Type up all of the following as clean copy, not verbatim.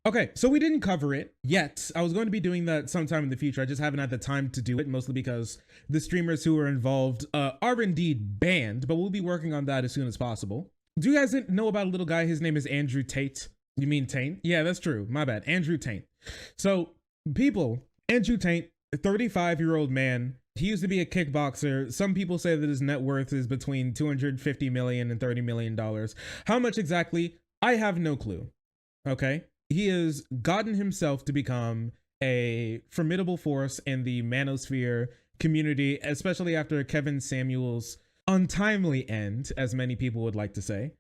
Okay, so we didn't cover it yet. I was going to be doing that sometime in the future. I just haven't had the time to do it, mostly because the streamers who are involved are indeed banned, but we'll be working on that as soon as possible. Do you guys know about a little guy? His name is Andrew Tate. You mean Taint? Yeah, that's true. My bad. Andrew Tate. So, people, Andrew Tate, a 35-year-old man. He used to be a kickboxer. Some people say that his net worth is between $250 million and $30 million. How much exactly? I have no clue. Okay? He has gotten himself to become a formidable force in the manosphere community, especially after Kevin Samuels' untimely end, as many people would like to say.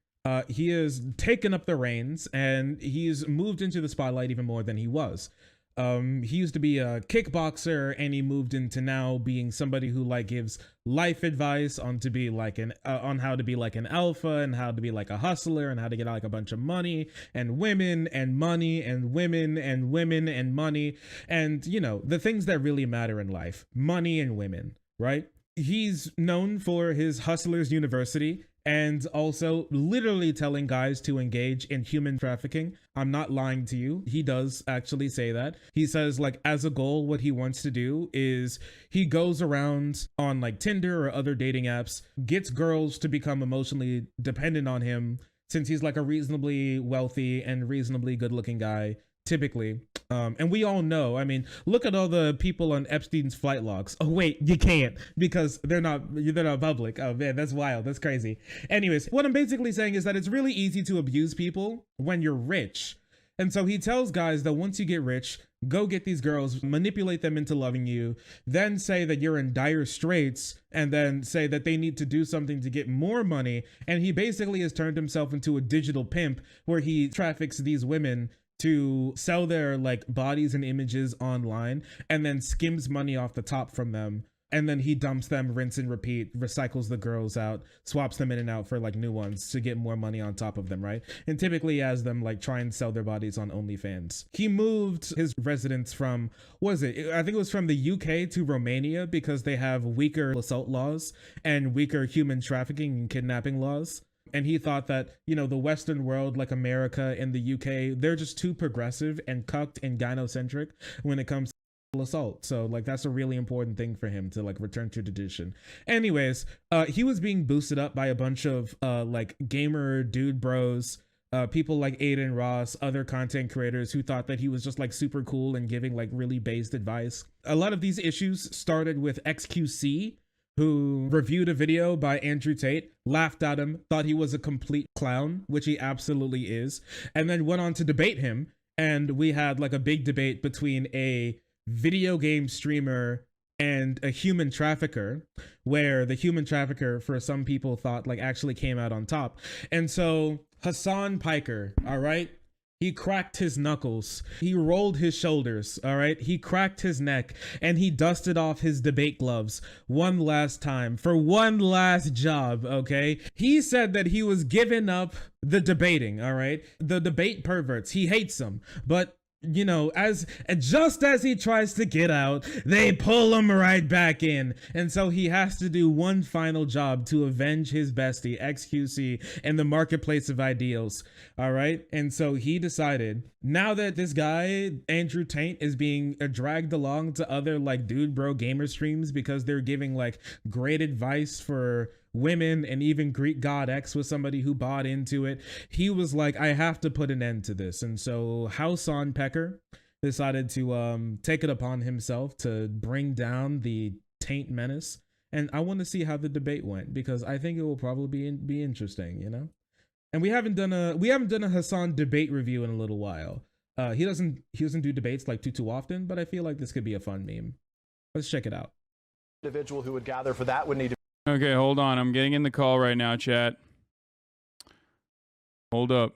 He has taken up the reins and he's moved into the spotlight even more than he was. He used to be a kickboxer and he moved into now being somebody who like gives life advice on to be like on how to be like an alpha and how to be like a hustler and how to get like a bunch of money and women and money and women and women and money and, you know, the things that really matter in life, money and women, right? He's known for his Hustlers University and also literally telling guys to engage in human trafficking. I'm not lying to you. He does actually say that. He says like as a goal, what he wants to do is he goes around on like Tinder or other dating apps, gets girls to become emotionally dependent on him since he's like a reasonably wealthy and reasonably good looking guy, typically. And we all know, I mean, look at all the people on Epstein's flight logs. Oh wait, you can't because they're not public. Oh man, that's wild. That's crazy. Anyways, what I'm basically saying is that it's really easy to abuse people when you're rich. And so he tells guys that once you get rich, go get these girls, manipulate them into loving you, then say that you're in dire straits, and then say that they need to do something to get more money. And he basically has turned himself into a digital pimp where he traffics these women to sell their like bodies and images online and then skims money off the top from them. And then he dumps them, rinse and repeat, recycles the girls out, swaps them in and out for like new ones to get more money on top of them, right? And typically has them like try and sell their bodies on OnlyFans. He moved his residence from, what was it? I think it was from the UK to Romania because they have weaker assault laws and weaker human trafficking and kidnapping laws. And he thought that, you know, the Western world, like America and the UK, they're just too progressive and cucked and gynocentric when it comes to assault. So like that's a really important thing for him to like return to tradition. Anyways, he was being boosted up by a bunch of like gamer dude bros, people like Aiden Ross, other content creators who thought that he was just like super cool and giving like really based advice. A lot of these issues started with XQC, who reviewed a video by Andrew Tate, laughed at him, thought he was a complete clown, which he absolutely is, and then went on to debate him. And we had like a big debate between a video game streamer and a human trafficker, where the human trafficker, for some people, thought like actually came out on top. And so Hasan Piker, all right? He cracked his knuckles. He rolled his shoulders, all right? He cracked his neck and he dusted off his debate gloves one last time for one last job, okay? He said that he was giving up the debating, all right? The debate perverts, he hates them, but you know, just as he tries to get out, they pull him right back in. And so he has to do one final job to avenge his bestie, XQC, in the marketplace of ideals. All right. And so he decided, now that this guy, Andrew Tate, is being dragged along to other like dude bro gamer streams because they're giving like great advice for women, and even Greek God X was somebody who bought into it, he was like, I have to put an end to this. And so Hasan Piker decided to take it upon himself to bring down the Taint menace. And I want to see how the debate went, because I think it will probably be interesting, you know? And we haven't done a Hasan debate review in a little while. He doesn't do debates like too often, but I feel like this could be a fun meme. Let's check it out. Individual who would gather for that would need to. Okay, hold on. I'm getting in the call right now, chat. Hold up.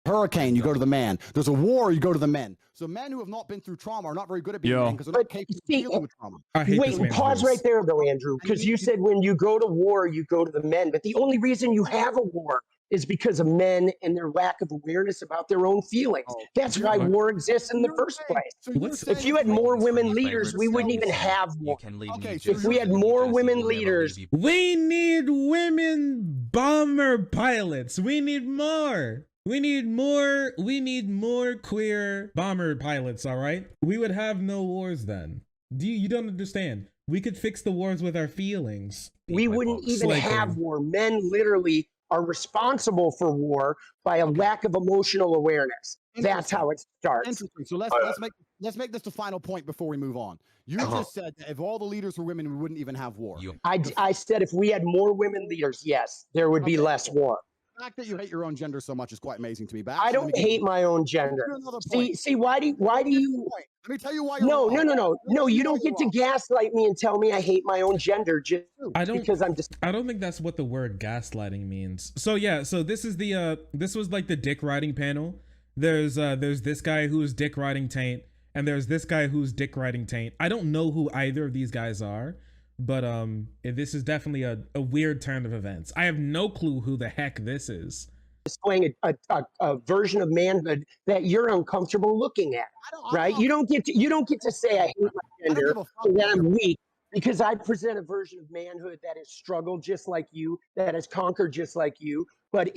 Hurricane, you go to the man. There's a war, you go to the men. So men who have not been through trauma are not very good at being men because they're not capable of dealing with trauma. Wait, pause right there though, Andrew, because you said when you go to war, you go to the men. But the only reason you have a war is because of men and their lack of awareness about their own feelings. That's why war exists in the first place. If you had more women leaders, we wouldn't even have war. If we had more women leaders, we need women bomber pilots. We need more. We need more queer bomber pilots, all right? We would have no wars then. You don't understand. We could fix the wars with our feelings. We wouldn't even have war. Men literally are responsible for war by a lack of emotional awareness. That's how it starts. Interesting. So let's make this the final point before we move on. You just said that if all the leaders were women, we wouldn't even have war. I said if we had more women leaders, yes, there would be less war. The fact that you hate your own gender so much is quite amazing to me. But I don't hate my own gender. See, why do you? Let me tell you why. No. You don't get to gaslight me and tell me I hate my own gender just because I'm just. I don't think that's what the word gaslighting means. So yeah, so this is the this was like the dick riding panel. There's this guy who's dick riding Tate, and there's this guy who's dick riding Tate. I don't know who either of these guys are. But this is definitely a weird turn of events. I have no clue who the heck this is. Displaying a version of manhood that you're uncomfortable looking at, right? You don't get to say I hate my gender or that I'm weak because I present a version of manhood that has struggled just like you, that has conquered just like you, but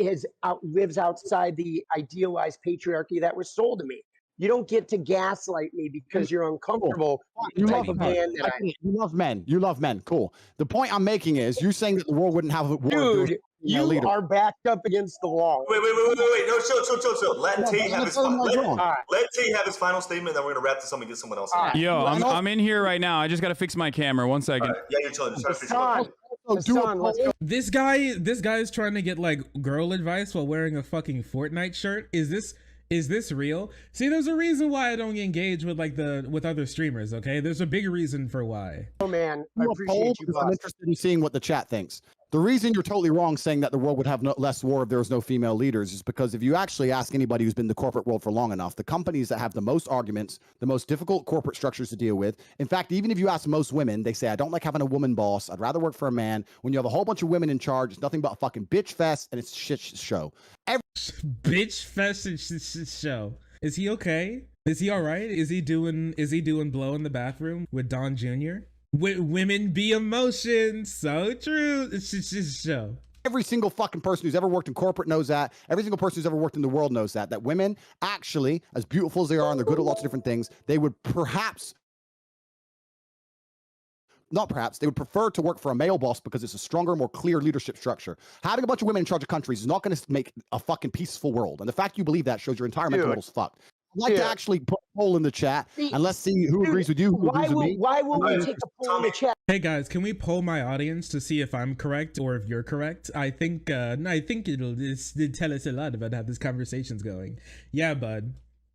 lives outside the idealized patriarchy that was sold to me. You don't get to gaslight me because you're uncomfortable. You love men. You love men. You love men. Cool. The point I'm making is you're saying that the world wouldn't have a war. Dude, you are backed up against the wall. Wait. No, chill. Let Tate have his final statement, then we're going to wrap this up and get someone else in. Yo, I'm in here right now. I just got to fix my camera. 1 second. Right. Yeah, you're chilling. Just trying to fix Hasan, this guy is trying to get like girl advice while wearing a fucking Fortnite shirt. Is this real? See, there's a reason why I don't engage with with other streamers, okay? There's a big reason for why. Oh man, I appreciate you. I'm interested in seeing what the chat thinks. The reason you're totally wrong saying that the world would have less war if there was no female leaders is because if you actually ask anybody who's been in the corporate world for long enough, the companies that have the most arguments, the most difficult corporate structures to deal with. In fact, even if you ask most women, they say, I don't like having a woman boss. I'd rather work for a man. When you have a whole bunch of women in charge, it's nothing but a fucking bitch fest and it's a shit show. Bitch fest and shit show. Is he okay? Is he all right? Is he doing blow in the bathroom with Don Jr.? Women be emotions. So true. It's just show. Every single fucking person who's ever worked in corporate knows that. Every single person who's ever worked in the world knows that women actually, as beautiful as they are and they're good at lots of different things, they would they would prefer to work for a male boss because it's a stronger, more clear leadership structure. Having a bunch of women in charge of countries is not going to make a fucking peaceful world. And the fact you believe that shows your entire mental model's fucked. I'd like to actually put a poll in the chat and let's see who agrees with you, who agrees with me. Why will we take a poll in the chat? Hey guys, can we poll my audience to see if I'm correct or if you're correct? I think it'll tell us a lot about how this conversation's going. Yeah, bud.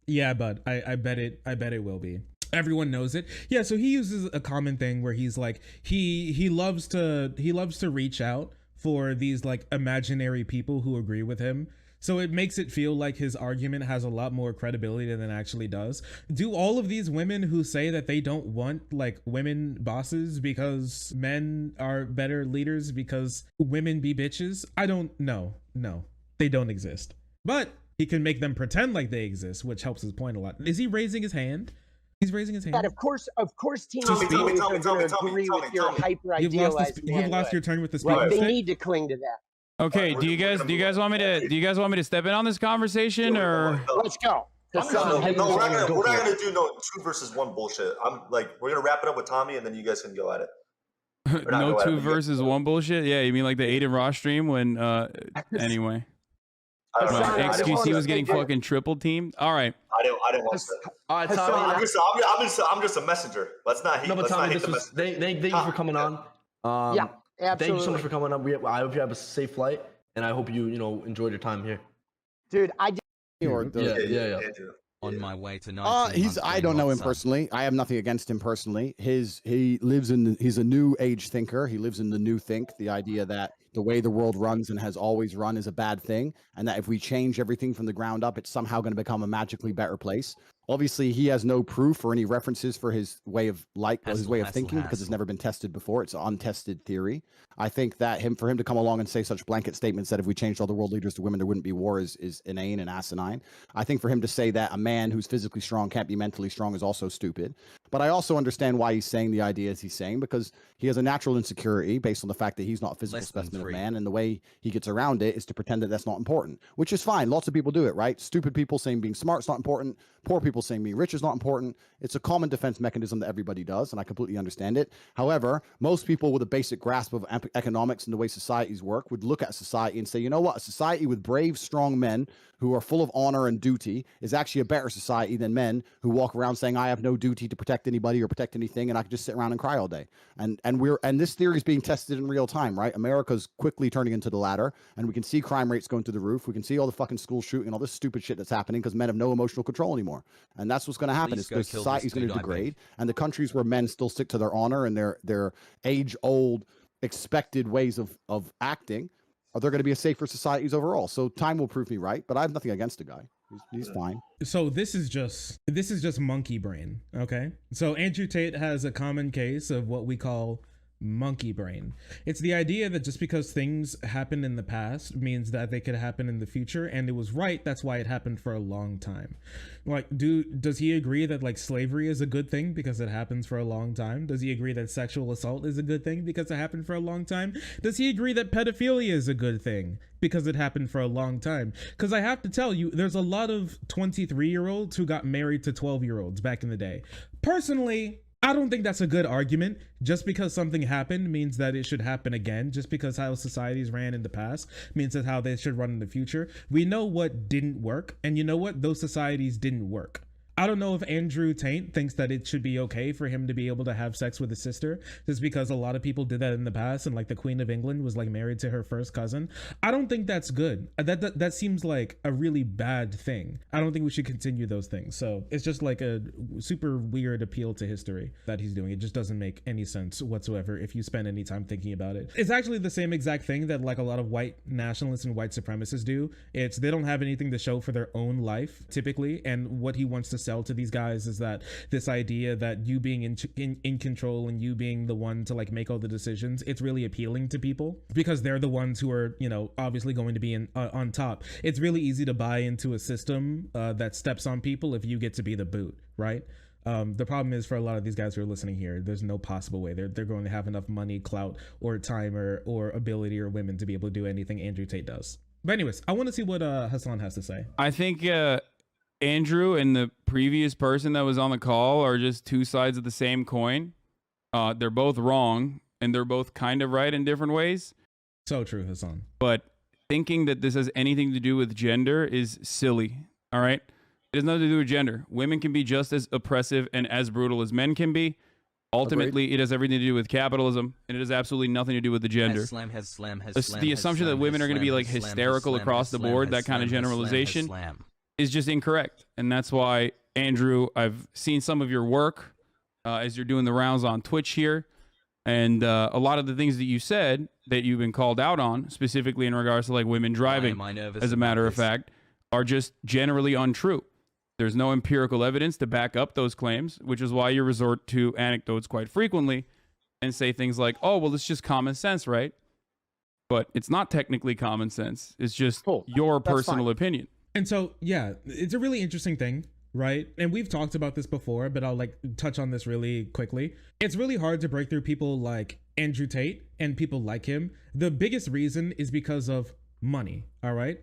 I bet it will be. Everyone knows it. Yeah, so he uses a common thing where he's like he loves to reach out for these like imaginary people who agree with him. So it makes it feel like his argument has a lot more credibility than it actually does. Do all of these women who say that they don't want like women bosses because men are better leaders because women be bitches? I don't know. No, they don't exist. But he can make them pretend like they exist, which helps his point a lot. Is he raising his hand? He's raising his hand. And of course, teenagers are going to agree with your hyper idealized. You've lost your turn with the speaker. Right, they need to cling to that. Okay, do you guys want me to step in on this conversation or let's go? No, we're not gonna do no 2 versus 1 bullshit. We're gonna wrap it up with Tommy and then you guys can go at it. No 2 versus 1 bullshit? Yeah, you mean like the Aiden Ross stream when anyway. XQC was getting fucking triple teamed. All right. I didn't want that. All right, Tommy. I'm just a messenger. Let's not hate. No, but Tommy, thank you for coming on. Yeah. Absolutely. Thank you so much for coming on. I hope you have a safe flight, and I hope you enjoyed your time here. Dude, Yeah. On my way to 19 I don't know him personally. I have nothing against him personally. He's a new age thinker. He lives in the new think, the idea that the way the world runs and has always run is a bad thing, and that if we change everything from the ground up, it's somehow going to become a magically better place. Obviously, he has no proof or any references for his way of thinking because it's never been tested before. It's an untested theory. I think that for him to come along and say such blanket statements that if we changed all the world leaders to women, there wouldn't be war is inane and asinine. I think for him to say that a man who's physically strong can't be mentally strong is also stupid. But I also understand why he's saying the ideas he's saying, because he has a natural insecurity based on the fact that he's not a physical specimen of man, and the way he gets around it is to pretend that that's not important, which is fine. Lots of people do it, right? Stupid people saying being smart is not important. Poor people saying being rich is not important. It's a common defense mechanism that everybody does, and I completely understand it. However, most people with a basic grasp of economics and the way societies work would look at society and say, you know what? A society with brave, strong men who are full of honor and duty is actually a better society than men who walk around saying, I have no duty to protect anybody or protect anything, and I can just sit around and cry all day. And this theory is being tested in real time, right? America's quickly turning into the latter, and we can see crime rates going through the roof. We can see all the fucking school shooting, all this stupid shit that's happening because men have no emotional control anymore. And that's what's going to happen. Is the society's going to degrade, and the countries where men still stick to their honor and their age-old expected ways of acting, are there going to be a safer societies overall? So time will prove me right, but I have nothing against the guy. He's fine. So this is just monkey brain, okay? So Andrew Tate has a common case of what we call monkey brain. It's the idea that just because things happened in the past means that they could happen in the future, and it was right, that's why it happened for a long time. Like, does he agree that like slavery is a good thing because it happens for a long time? Does he agree that sexual assault is a good thing because it happened for a long time? Does he agree that pedophilia is a good thing because it happened for a long time? Because I have to tell you, there's a lot of 23-year-olds who got married to 12-year-olds back in the day. Personally, I don't think that's a good argument. Just because something happened means that it should happen again. Just because how societies ran in the past means that how they should run in the future. We know what didn't work, and you know what? Those societies didn't work. I don't know if Andrew Tate thinks that it should be okay for him to be able to have sex with his sister just because a lot of people did that in the past, and like the Queen of England was like married to her first cousin. I don't think that's good. That seems like a really bad thing. I don't think we should continue those things. So it's just like a super weird appeal to history that he's doing. It just doesn't make any sense whatsoever if you spend any time thinking about it. It's actually the same exact thing that like a lot of white nationalists and white supremacists do. It's they don't have anything to show for their own life typically, and what he wants to sell to these guys is that this idea that you being in control and you being the one to like make all the decisions, it's really appealing to people because they're the ones who are, you know, obviously going to be on top. It's really easy to buy into a system that steps on people if you get to be the boot, right? The problem is for a lot of these guys who are listening here, there's no possible way they're going to have enough money, clout, or time or ability or women to be able to do anything Andrew Tate does. But anyways, I want to see what Hasan has to say. I think Andrew and the previous person that was on the call are just two sides of the same coin. They're both wrong, and they're both kind of right in different ways. So true, Hasan. But thinking that this has anything to do with gender is silly, all right? It has nothing to do with gender. Women can be just as oppressive and as brutal as men can be. Ultimately, It has everything to do with capitalism, and it has absolutely nothing to do with the gender. The assumption that women are going to be like hysterical across the board, that kind of generalization, is just incorrect. And that's why, Andrew, I've seen some of your work as you're doing the rounds on Twitch here. And a lot of the things that you said that you've been called out on, specifically in regards to like women driving, as a matter of fact, are just generally untrue. There's no empirical evidence to back up those claims, which is why you resort to anecdotes quite frequently and say things like, oh, well, it's just common sense, right? But it's not technically common sense. It's just your personal opinion. And so, yeah, it's a really interesting thing, right? And we've talked about this before, but I'll like touch on this really quickly. It's really hard to break through people like Andrew Tate and people like him. The biggest reason is because of money, all right?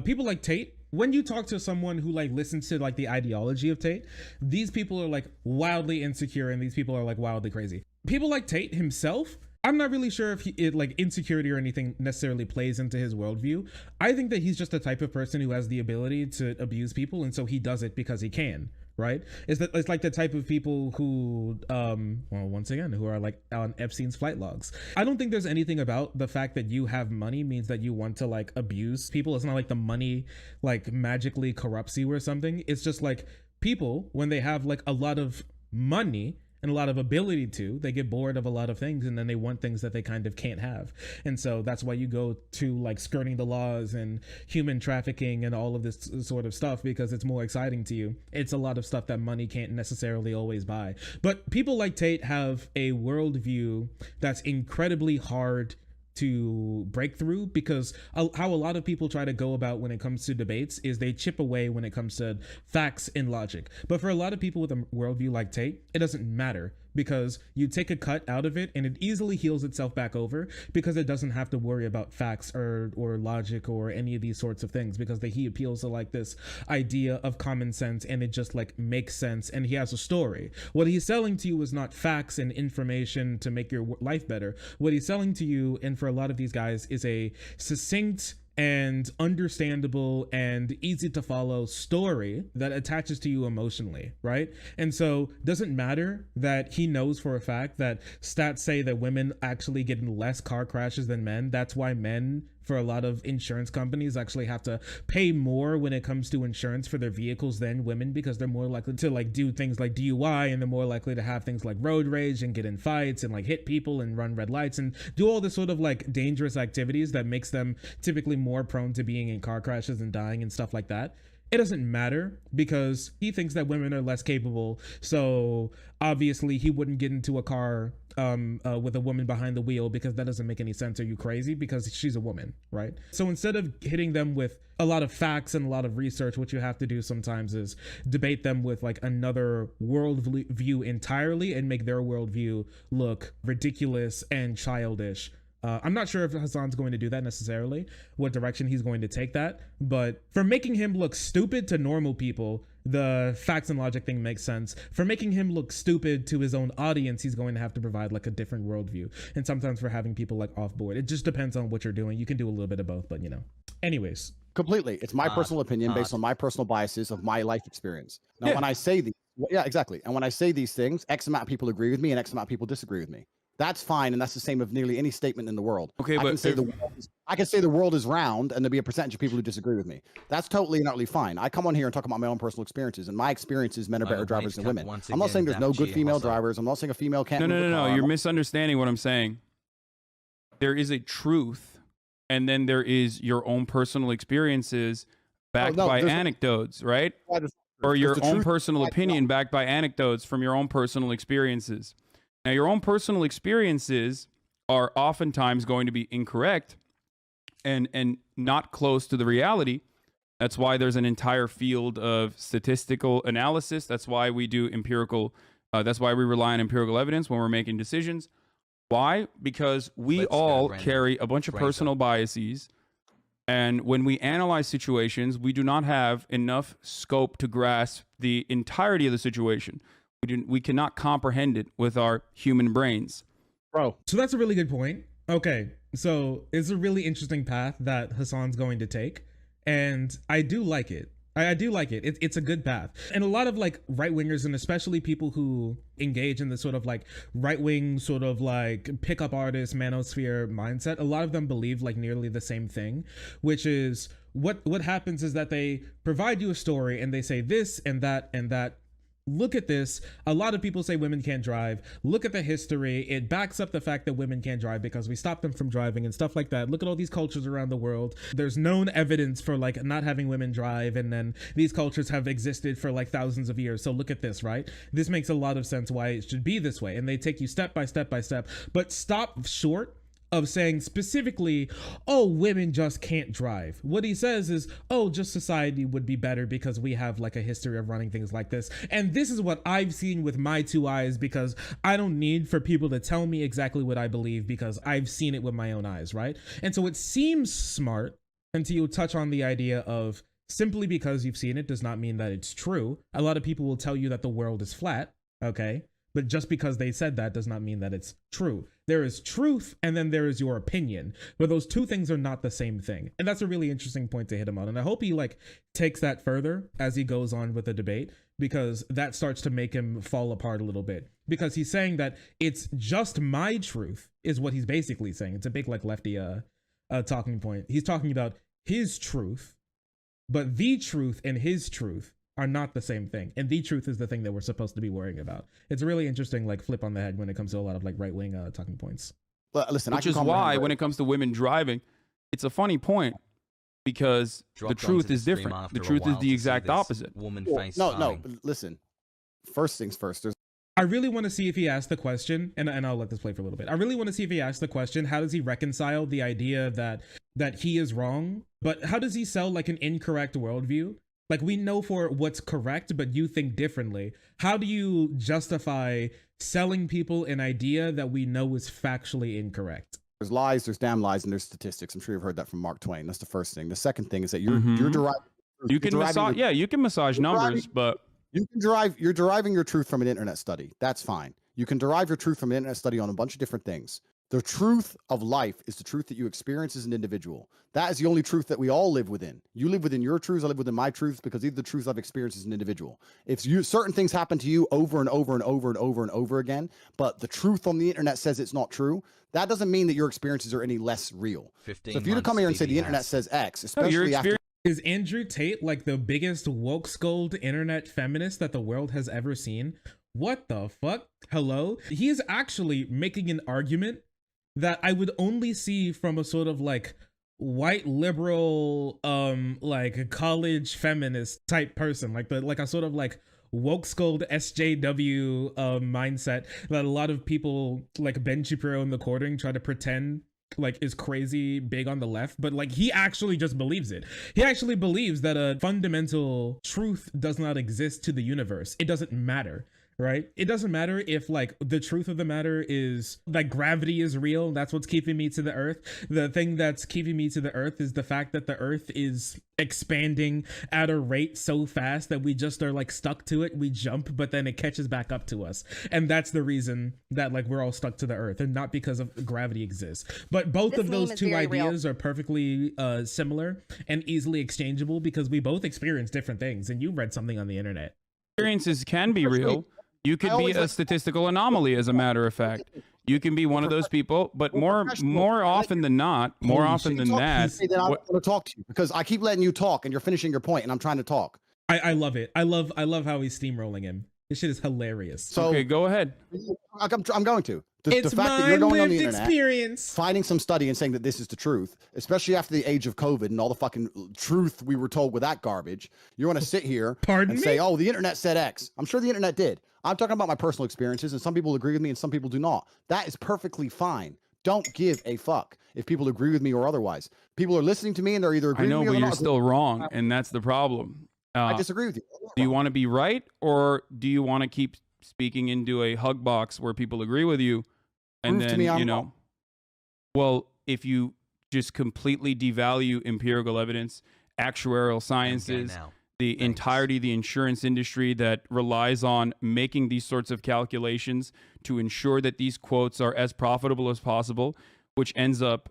People like Tate, when you talk to someone who like listens to like the ideology of Tate, these people are like wildly insecure and these people are like wildly crazy. People like Tate himself, I'm not really sure if like insecurity or anything necessarily plays into his worldview. I think that he's just the type of person who has the ability to abuse people, and so he does it because he can, right? It's like the type of people who, well, once again, who are like on Epstein's flight logs. I don't think there's anything about the fact that you have money means that you want to like abuse people. It's not like the money like magically corrupts you or something. It's just like people, when they have like a lot of money, and a lot of ability to. They get bored of a lot of things, and then they want things that they kind of can't have. And so that's why you go to like skirting the laws and human trafficking and all of this sort of stuff, because it's more exciting to you. It's a lot of stuff that money can't necessarily always buy. But people like Tate have a worldview that's incredibly hard to break through, because how a lot of people try to go about when it comes to debates is they chip away when it comes to facts and logic. But for a lot of people with a worldview like Tate, it doesn't matter, because you take a cut out of it and it easily heals itself back over, because it doesn't have to worry about facts or logic or any of these sorts of things, because he appeals to like this idea of common sense, and it just like makes sense, and he has a story. What he's selling to you is not facts and information to make your life better. What he's selling to you, and for a lot of these guys, is a succinct and understandable and easy to follow story that attaches to you emotionally, right? And so doesn't matter that he knows for a fact that stats say that women actually get in less car crashes than men. That's why men, for a lot of insurance companies, actually have to pay more when it comes to insurance for their vehicles than women, because they're more likely to like do things like DUI, and they're more likely to have things like road rage and get in fights and like hit people and run red lights and do all this sort of like dangerous activities that makes them typically more prone to being in car crashes and dying and stuff like that. It doesn't matter, because he thinks that women are less capable. So obviously he wouldn't get into a car with a woman behind the wheel, because that doesn't make any sense. Are you crazy? Because she's a woman, right? So instead of hitting them with a lot of facts and a lot of research, what you have to do sometimes is debate them with like another world view entirely, and make their worldview look ridiculous and childish. I'm not sure if Hasan's going to do that necessarily, what direction he's going to take that, but for making him look stupid to normal people, the facts and logic thing makes sense. For making him look stupid to his own audience, he's going to have to provide like a different worldview. And sometimes for having people like off board, it just depends on what you're doing. You can do a little bit of both, but you know. Anyways. Completely. It's my personal opinion based on my personal biases of my life experience. Now, when I say these, yeah, exactly. And when I say these things, X amount of people agree with me and X amount of people disagree with me. That's fine, and that's the same of nearly any statement in the world. Okay, I can say the world is round, and there'll be a percentage of people who disagree with me. That's totally and utterly fine. I come on here and talk about my own personal experiences, and my experiences, men are better drivers than women. I'm not saying there's no good female drivers. I'm not saying a female can't. No. You're misunderstanding what I'm saying. There is a truth, and then there is your own personal experiences backed by anecdotes, right? Or your own personal opinion backed by anecdotes from your own personal experiences. Now, your own personal experiences are oftentimes going to be incorrect and not close to the reality. That's why there's an entire field of statistical analysis. That's why we do empirical. That's why we rely on empirical evidence when we're making decisions. Why? Because we all carry a bunch of personal biases. And when we analyze situations, we do not have enough scope to grasp the entirety of the situation. We cannot comprehend it with our human brains. Bro. So that's a really good point. Okay, so it's a really interesting path that Hasan's going to take, and I do like it. I do like it. It's a good path. And a lot of like right wingers, and especially people who engage in the sort of like right wing sort of like pickup artist manosphere mindset, a lot of them believe like nearly the same thing, which is what happens is that they provide you a story and they say this and that and that. Look at this. A lot of people say women can't drive. Look at the history. It backs up the fact that women can't drive because we stopped them from driving and stuff like that. Look at all these cultures around the world. There's known evidence for like not having women drive, and then these cultures have existed for like thousands of years. So look at this, right? This makes a lot of sense why it should be this way. And they take you step by step by step, but stop short of saying specifically, oh, women just can't drive. What he says is, oh, just society would be better because we have like a history of running things like this. And this is what I've seen with my two eyes, because I don't need for people to tell me exactly what I believe, because I've seen it with my own eyes, right? And so it seems smart until you touch on the idea of simply because you've seen it does not mean that it's true. A lot of people will tell you that the world is flat, okay? But just because they said that does not mean that it's true. There is truth, and then there is your opinion. But those two things are not the same thing. And that's a really interesting point to hit him on. And I hope he like takes that further as he goes on with the debate, because that starts to make him fall apart a little bit. Because he's saying that it's just my truth is what he's basically saying. It's a big like lefty talking point. He's talking about his truth, but the truth and his truth are not the same thing. And the truth is the thing that we're supposed to be worrying about. It's a really interesting like flip on the head when it comes to a lot of like right-wing talking points. Listen, which is why when it comes to women driving, it's a funny point because the truth is different. The truth is the exact opposite. No, listen. First things first. I really want to see if he asked the question, and I'll let this play for a little bit. I really want to see if he asked the question, how does he reconcile the idea that he is wrong, but how does he sell like an incorrect worldview? Like, we know for what's correct, but you think differently. How do you justify selling people an idea that we know is factually incorrect? There's lies, there's damn lies, and there's statistics. I'm sure you've heard that from Mark Twain. That's the first thing. The second thing is that you're deriving. You can massage, you can massage numbers, but you're deriving your truth from an internet study. That's fine. You can derive your truth from an internet study on a bunch of different things. The truth of life is the truth that you experience as an individual. That is the only truth that we all live within. You live within your truths, I live within my truths, because these are the truths I've experienced as an individual. If certain things happen to you over and over and over and over and over again, but the truth on the internet says it's not true, that doesn't mean that your experiences are any less real. So if you to come here and say the internet says X, especially after... Is Andrew Tate like the biggest woke scold internet feminist that the world has ever seen? What the fuck? Hello? He is actually making an argument that I would only see from a sort of like white liberal, like college feminist type person, like a sort of like woke scold SJW mindset that a lot of people like Ben Shapiro in the Quartering try to pretend like is crazy big on the left, but like he actually just believes it. He actually believes that a fundamental truth does not exist to the universe. It doesn't matter. Right? It doesn't matter if like the truth of the matter is like gravity is real. That's what's keeping me to the earth. The thing that's keeping me to the earth is the fact that the earth is expanding at a rate so fast that we just are like stuck to it. We jump, but then it catches back up to us. And that's the reason that like we're all stuck to the earth, and not because of gravity exists. But both of those two ideas are perfectly similar and easily exchangeable because we both experience different things. And you read something on the internet. Experiences can be real. You could be a statistical anomaly, as a matter of fact. You can be one of those people, but more often than not, more often than that. I want to talk to you because I keep letting you talk, and you're finishing your point, and I'm trying to talk. I love it. I love how he's steamrolling him. This shit is hilarious. So, okay, go ahead. I'm going to. It's the fact that you're going on the internet, experience. Finding some study and saying that this is the truth, especially after the age of COVID and all the fucking truth we were told with that garbage. You want to sit here and say, oh, the internet said X. I'm sure the internet did. I'm talking about my personal experiences, and some people agree with me and some people do not. That is perfectly fine. Don't give a fuck if people agree with me or otherwise. People are listening to me and they're either agreeing with me or not. I know, but you're still wrong, and that's the problem. I disagree with you. Do you want to be right, or do you want to keep speaking into a hug box where people agree with you? And Prove then, to me you know, well, if you just completely devalue empirical evidence, actuarial sciences, the entirety of the insurance industry that relies on making these sorts of calculations to ensure that these quotes are as profitable as possible, which ends up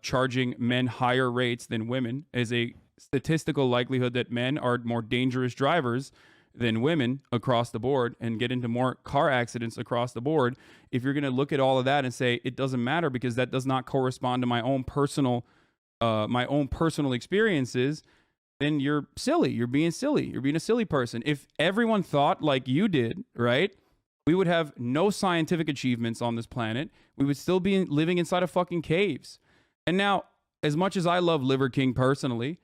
charging men higher rates than women, is a statistical likelihood that men are more dangerous drivers than women across the board and get into more car accidents across the board. If you're going to look at all of that and say it doesn't matter because that does not correspond to my own personal experiences, then you're silly. You're being silly. You're being a silly person. If everyone thought like you did, right, we would have no scientific achievements on this planet. We would still be living inside of fucking caves. And now, as much as I love Liver King personally,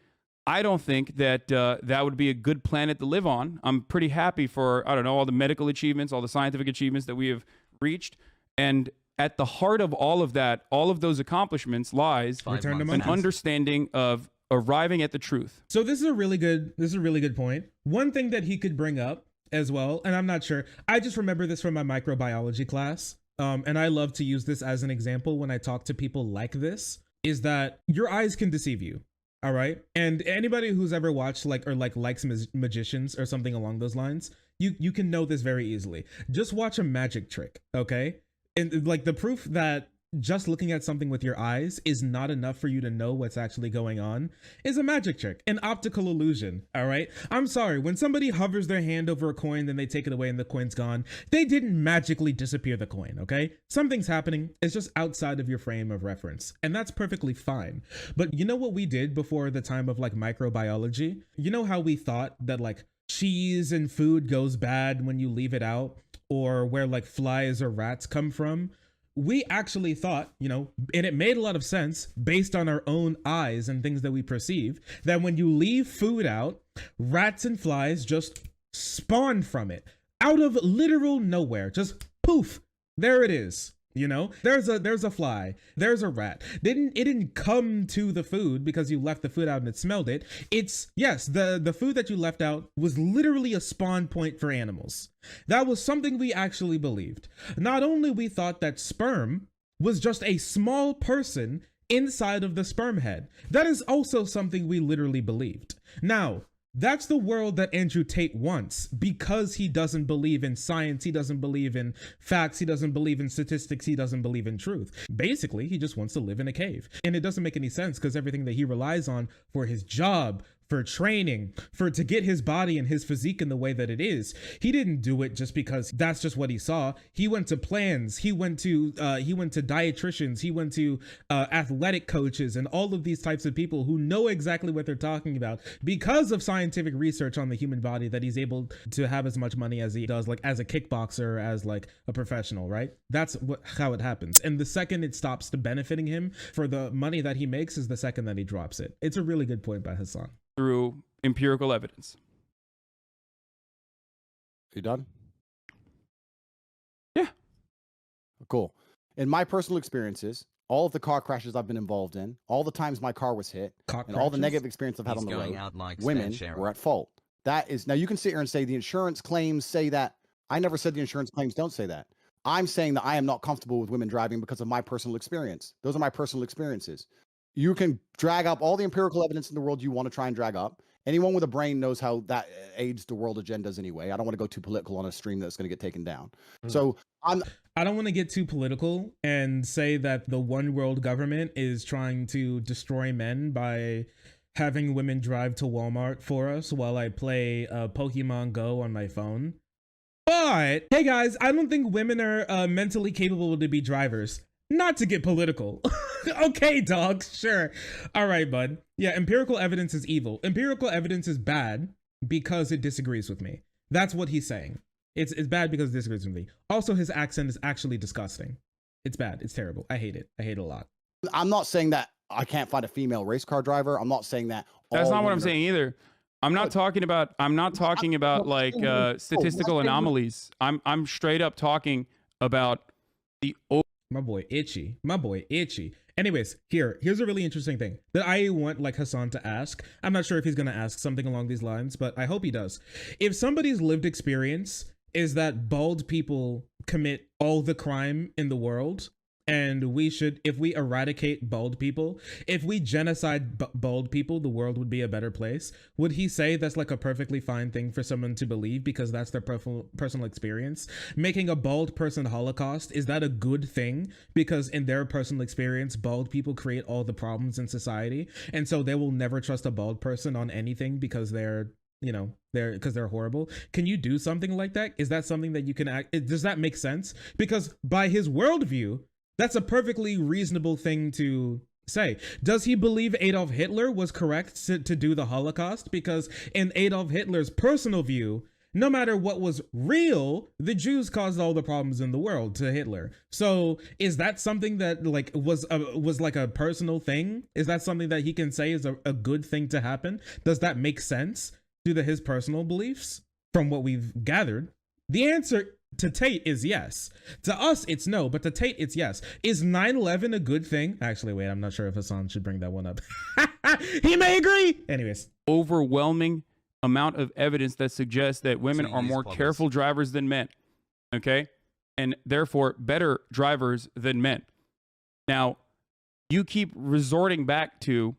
I don't think that that would be a good planet to live on. I'm pretty happy for, I don't know, all the medical achievements, all the scientific achievements that we have reached. And at the heart of all of that, all of those accomplishments lies an understanding of arriving at the truth. So this is a really good point. One thing that he could bring up as well, and I'm not sure, I just remember this from my microbiology class. And I love to use this as an example when I talk to people like this, is that your eyes can deceive you. All right. And anybody who's ever watched likes magicians or something along those lines, you can know this very easily. Just watch a magic trick. OK. And like the proof that just looking at something with your eyes is not enough for you to know what's actually going on is a magic trick, an optical illusion. All right. I'm sorry. When somebody hovers their hand over a coin, then they take it away and the coin's gone. They didn't magically disappear the coin. OK, something's happening. It's just outside of your frame of reference. And that's perfectly fine. But you know what we did before the time of like microbiology? You know how we thought that like cheese and food goes bad when you leave it out, or where like flies or rats come from, we actually thought, you know, and it made a lot of sense based on our own eyes and things that we perceive, that when you leave food out, rats and flies just spawn from it out of literal nowhere. Just poof, there it is. You know, there's a fly, there's a rat. It didn't come to the food because you left the food out and it smelled it. It's, yes, the food that you left out was literally a spawn point for animals. That was something we actually believed. Not only we thought that sperm was just a small person inside of the sperm head. That is also something we literally believed. Now, that's the world that Andrew Tate wants, because he doesn't believe in science, he doesn't believe in facts, he doesn't believe in statistics, he doesn't believe in truth. Basically, he just wants to live in a cave. And it doesn't make any sense, because everything that he relies on for his job, for training, to get his body and his physique in the way that it is, he didn't do it just because that's just what he saw. He went to plans, he went to dietitians, he went to athletic coaches, and all of these types of people who know exactly what they're talking about because of scientific research on the human body, that he's able to have as much money as he does, like as a kickboxer, as like a professional, right? That's how it happens. And the second it stops to benefiting him for the money that he makes is the second that he drops it. It's a really good point by Hasan. Through empirical evidence. You done? Yeah. Cool. In my personal experiences, all of the car crashes I've been involved in, all the times my car was hit, and all the negative experience I've had on the road, women were at fault. That is, now you can sit here and say the insurance claims say that. I never said the insurance claims don't say that. I'm saying that I am not comfortable with women driving because of my personal experience. Those are my personal experiences. You can drag up all the empirical evidence in the world you want to try and drag up. Anyone with a brain knows how that aids the world agendas anyway. I don't want to go too political on a stream that's going to get taken down. So I don't want to get too political and say that the one world government is trying to destroy men by having women drive to Walmart for us while I play Pokemon Go on my phone. But hey guys, I don't think women are mentally capable to be drivers. Not to get political. Okay, dog, sure. All right, bud. Yeah, empirical evidence is evil. Empirical evidence is bad because it disagrees with me. That's what he's saying. It's bad because it disagrees with me. Also, his accent is actually disgusting. It's bad. It's terrible. I hate it. I hate it a lot. I'm not saying that I can't find a female race car driver. I'm not saying that. That's not what I'm saying either. I'm not talking about like statistical anomalies. I'm straight up talking about the My boy itchy. Anyways, here's a really interesting thing that I want like Hasan to ask. I'm not sure if he's going to ask something along these lines, but I hope he does. If somebody's lived experience is that bald people commit all the crime in the world, and we should, if we eradicate bald people, if we genocide bald people, the world would be a better place, would he say that's like a perfectly fine thing for someone to believe because that's their personal experience? Making a bald person Holocaust, is that a good thing because in their personal experience, bald people create all the problems in society, and so they will never trust a bald person on anything because they're horrible? Can you do something like that? Is that something that you can does that make sense? Because by his worldview, that's a perfectly reasonable thing to say. Does he believe Adolf Hitler was correct to do the Holocaust? Because in Adolf Hitler's personal view, no matter what was real, the Jews caused all the problems in the world to Hitler. So is that something that like was like a personal thing? Is that something that he can say is a good thing to happen? Does that make sense to his personal beliefs from what we've gathered? The answer to Tate is yes. To us, it's no, but to Tate, it's yes. Is 9/11 a good thing? Actually, wait, I'm not sure if Hasan should bring that one up. He may agree. Anyways. Overwhelming amount of evidence that suggests that women are more careful drivers than men, okay? And therefore better drivers than men. Now, you keep resorting back to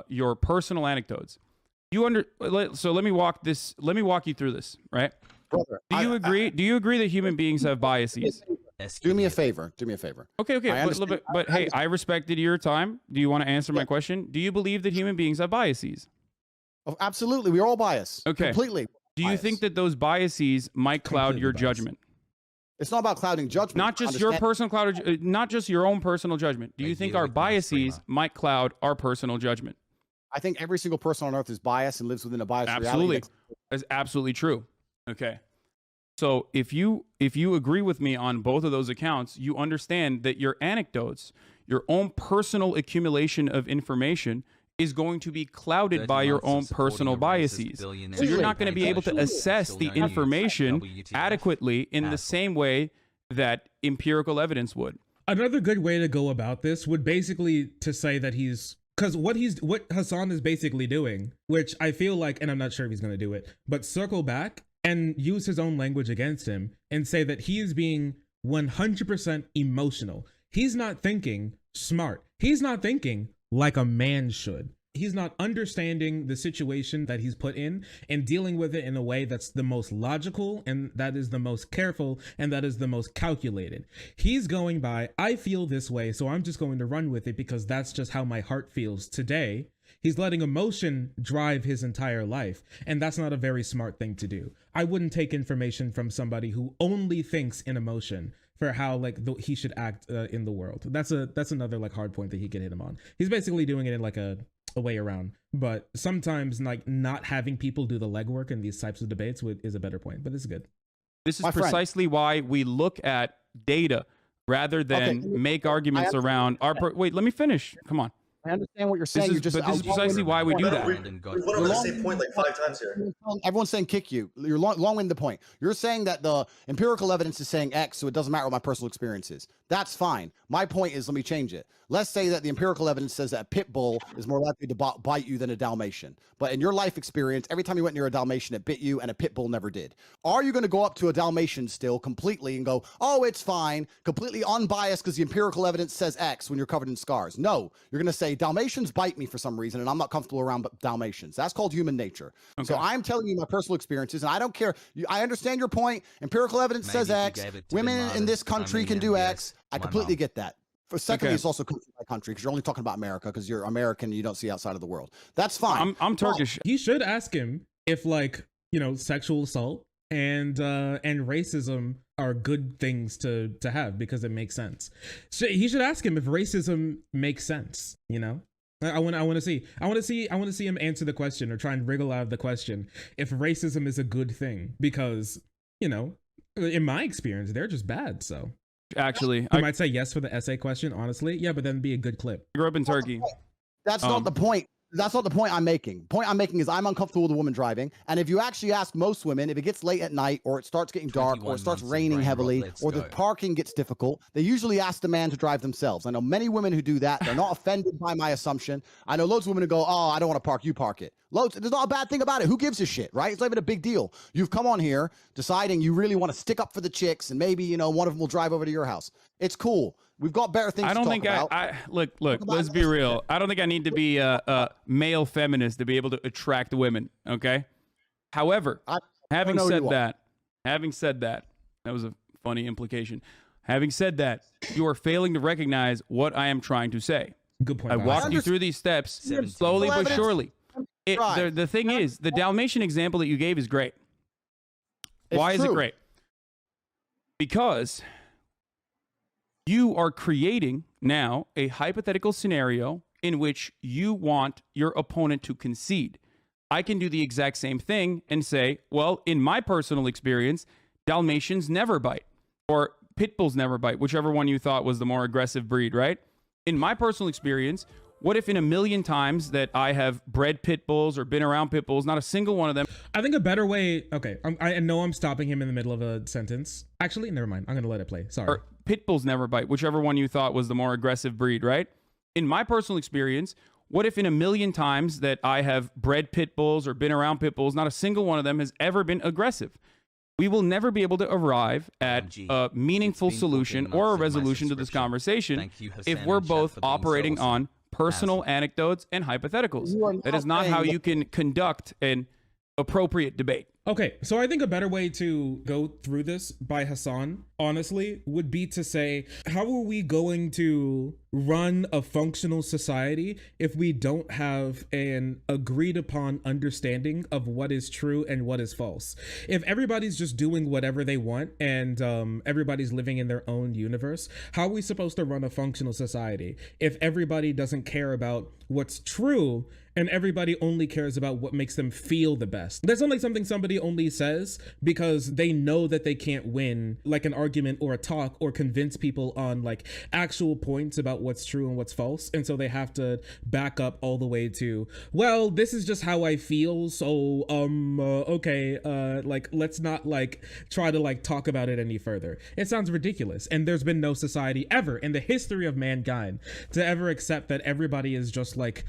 your personal anecdotes. So let me walk you through this, right? Brother, do you agree? Do you agree that human beings have biases? Do me a favor. Okay. But hey, I respected your time. Do you want to answer my question? Do you believe that human beings have biases? Oh, absolutely. We're all biased. Okay. Completely. Do you think that those biases might cloud your judgment? It's not about clouding judgment. Not just your personal not just your own personal judgment. Do you think our biases might cloud our personal judgment? I think every single person on earth is biased and lives within a biased reality. Absolutely. That's absolutely true. Okay. So if you agree with me on both of those accounts, you understand that your anecdotes, your own personal accumulation of information, is going to be clouded by your own personal biases. So you're not going to be able to assess the information adequately in the same way that empirical evidence would. Another good way to go about this would basically to say that because what Hasan is basically doing, which I feel like, and I'm not sure if he's going to do it, but circle back and use his own language against him and say that he is being 100% emotional. He's not thinking smart. He's not thinking like a man should. He's not understanding the situation that he's put in and dealing with it in a way that's the most logical, and that is the most careful, and that is the most calculated. He's going by, I feel this way, so I'm just going to run with it because that's just how my heart feels today. He's letting emotion drive his entire life, and that's not a very smart thing to do. I wouldn't take information from somebody who only thinks in emotion for how he should act in the world. That's another hard point that he can hit him on. He's basically doing it in a way around, but sometimes not having people do the legwork in these types of debates is a better point. But this is good. This is precisely why we look at data rather than make arguments around our. Wait, let me finish. Come on. I understand what you're saying. This is precisely why we do that. We went over the same point 5 times here. Everyone's saying kick you. You're long-winded the point. You're saying that the empirical evidence is saying X, so it doesn't matter what my personal experience is. That's fine. My point is, let me change it. Let's say that the empirical evidence says that a pit bull is more likely to bite you than a Dalmatian. But in your life experience, every time you went near a Dalmatian, it bit you, and a pit bull never did. Are you going to go up to a Dalmatian still completely and go, oh, it's fine, completely unbiased because the empirical evidence says X when you're covered in scars? No. You're going to say Dalmatians bite me for some reason, and I'm not comfortable around Dalmatians. That's called human nature. Okay. So I'm telling you my personal experiences, and I don't care. I understand your point. Empirical evidence says X. Women in this country can do X. I completely get that. Secondly, it's also country by country because you're only talking about America because you're American and you don't see outside of the world. That's fine. I'm Turkish. He should ask him if sexual assault and racism are good things to have because it makes sense. So he should ask him if racism makes sense. I want to see him answer the question or try and wriggle out of the question if racism is a good thing because in my experience they're just bad. So. Actually, I might say yes for the essay question, honestly. Yeah, but then it'd be a good clip. I grew up in Turkey. That's not the point. That's not the point I'm making. Point I'm making is I'm uncomfortable with a woman driving. And if you actually ask most women, if it gets late at night or it starts getting dark or it starts raining heavily or the parking gets difficult, they usually ask the man to drive themselves. I know many women who do that. They're not offended by my assumption. I know loads of women who go, oh, I don't want to park. You park it. Loads. There's not a bad thing about it. Who gives a shit, right? It's not even a big deal. You've come on here deciding you really want to stick up for the chicks and maybe, one of them will drive over to your house. It's cool. We've got better things to talk about. I look, let's be real. I don't think I need to be a male feminist to be able to attract women, okay? However, having said that, that was a funny implication. Having said that, you are failing to recognize what I am trying to say. Good point. I walked you through these steps slowly but surely. The thing is, the Dalmatian example that you gave is great. Why is it great? Because you are creating now a hypothetical scenario in which you want your opponent to concede. I can do the exact same thing and say, well, in my personal experience, Dalmatians never bite, or pit bulls never bite, whichever one you thought was the more aggressive breed, right? In my personal experience, what if in a million times that I have bred pit bulls or been around pit bulls, not a single one of them? I think a better way, okay, I know I'm stopping him in the middle of a sentence. Actually, never mind. I'm going to let it play. Sorry. Or pit bulls never bite, whichever one you thought was the more aggressive breed, right? In my personal experience, what if in a million times that I have bred pit bulls or been around pit bulls, not a single one of them has ever been aggressive? We will never be able to arrive at a meaningful solution or a resolution to this conversation if we're both operating on personal anecdotes and hypotheticals. That is not how you can conduct an appropriate debate. Okay, so I think a better way to go through this by Hasan, honestly, would be to say, how are we going to run a functional society if we don't have an agreed upon understanding of what is true and what is false? If everybody's just doing whatever they want and everybody's living in their own universe, how are we supposed to run a functional society if everybody doesn't care about what's true and everybody only cares about what makes them feel the best. That's only something somebody only says because they know that they can't win like an argument or a talk or convince people on like actual points about what's true and what's false. And so they have to back up all the way to, well, this is just how I feel. So, okay, like, let's not like try to like talk about it any further. It sounds ridiculous. And there's been no society ever in the history of mankind to ever accept that everybody is just like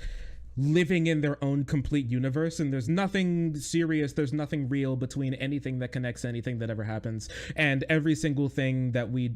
living in their own complete universe, and there's nothing serious, there's nothing real between anything that connects anything that ever happens, and every single thing that we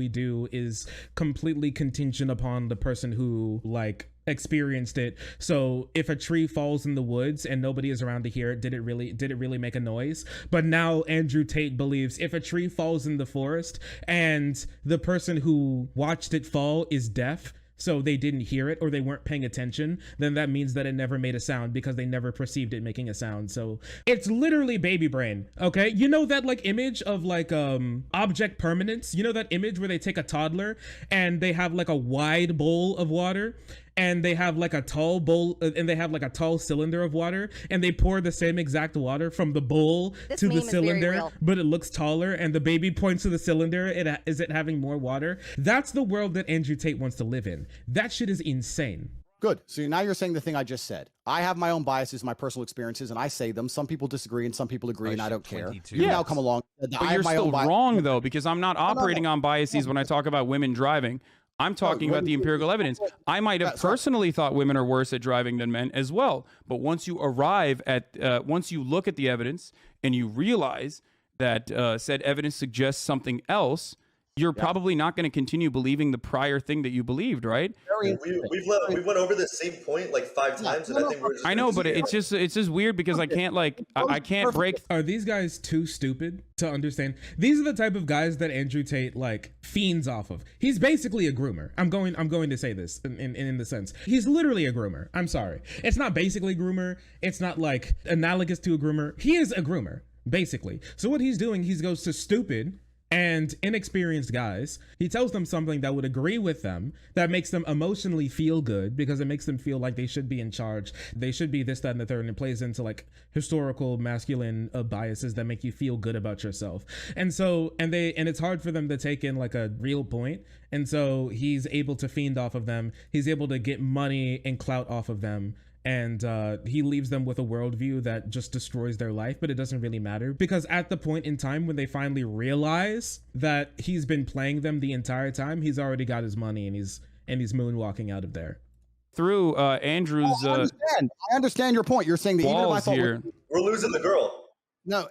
do is completely contingent upon the person who like experienced it. So if a tree falls in the woods and nobody is around to hear it, did it really make a noise? But now Andrew Tate believes if a tree falls in the forest and the person who watched it fall is deaf, so they didn't hear it or they weren't paying attention, then that means that it never made a sound because they never perceived it making a sound. So it's literally baby brain, okay? You know that like image of like object permanence? You know that image where they take a toddler and they have like a wide bowl of water and they have like a tall bowl and they have like a tall cylinder of water and they pour the same exact water from the bowl to the cylinder, but it looks taller and the baby points to the cylinder. Is it having more water? That's the world that Andrew Tate wants to live in. That shit is insane. Good. So now you're saying the thing I just said. I have my own biases, my personal experiences, and I say them. Some people disagree and some people agree, and I don't care. You now come along. But you're still wrong, though, because I'm not operating on biases when I talk about women driving. I'm talking about the empirical evidence. I might have personally thought women are worse at driving than men as well. But once you arrive at, once you look at the evidence and you realize that said evidence suggests something else, you're probably not going to continue believing the prior thing that you believed, right? We went over the same point like 5 times, and I think we're just. I know, but it's just weird because I can't like I can't break. Are these guys too stupid to understand? These are the type of guys that Andrew Tate like fiends off of. He's basically a groomer. I'm going to say this in the sense he's literally a groomer. I'm sorry, it's not basically groomer. It's not like analogous to a groomer. He is a groomer basically. So what he's doing, he goes to stupid and inexperienced guys. He tells them something that would agree with them, that makes them emotionally feel good because it makes them feel like they should be in charge. They should be this, that, and the third, and it plays into like historical masculine biases that make you feel good about yourself. And so, and it's hard for them to take in like a real point. And so he's able to fiend off of them. He's able to get money and clout off of them. And he leaves them with a worldview that just destroys their life, but it doesn't really matter because at the point in time when they finally realize that he's been playing them the entire time, he's already got his money and he's moonwalking out of there. Through Andrew's, I understand your point. You're saying that even if I thought we're losing the girl. No,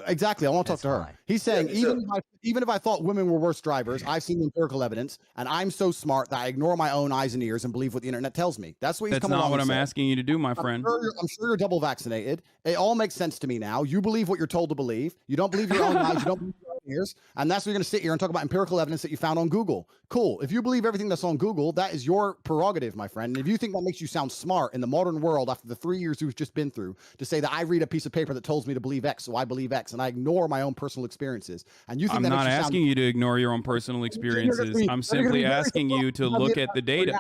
exactly. I want to talk to her. He's saying even if I thought women were worse drivers, I've seen the empirical evidence, and I'm so smart that I ignore my own eyes and ears and believe what the internet tells me. That's what he's coming along. That's not what I'm asking you to do, my friend. I'm sure you're double vaccinated. It all makes sense to me now. You believe what you're told to believe. You don't believe your own eyes. You don't believe your own ears. And that's why you're going to sit here and talk about empirical evidence that you found on Google. Cool. If you believe everything that's on Google, that is your prerogative, my friend. And if you think that makes you sound smart in the modern world after the 3 years you've just been through, to say that I read a piece of paper that tells me to believe X, so I believe X, and I ignore my own personal experiences, and you think I'm not asking you to ignore your own personal experiences. I'm simply asking you to look at the data.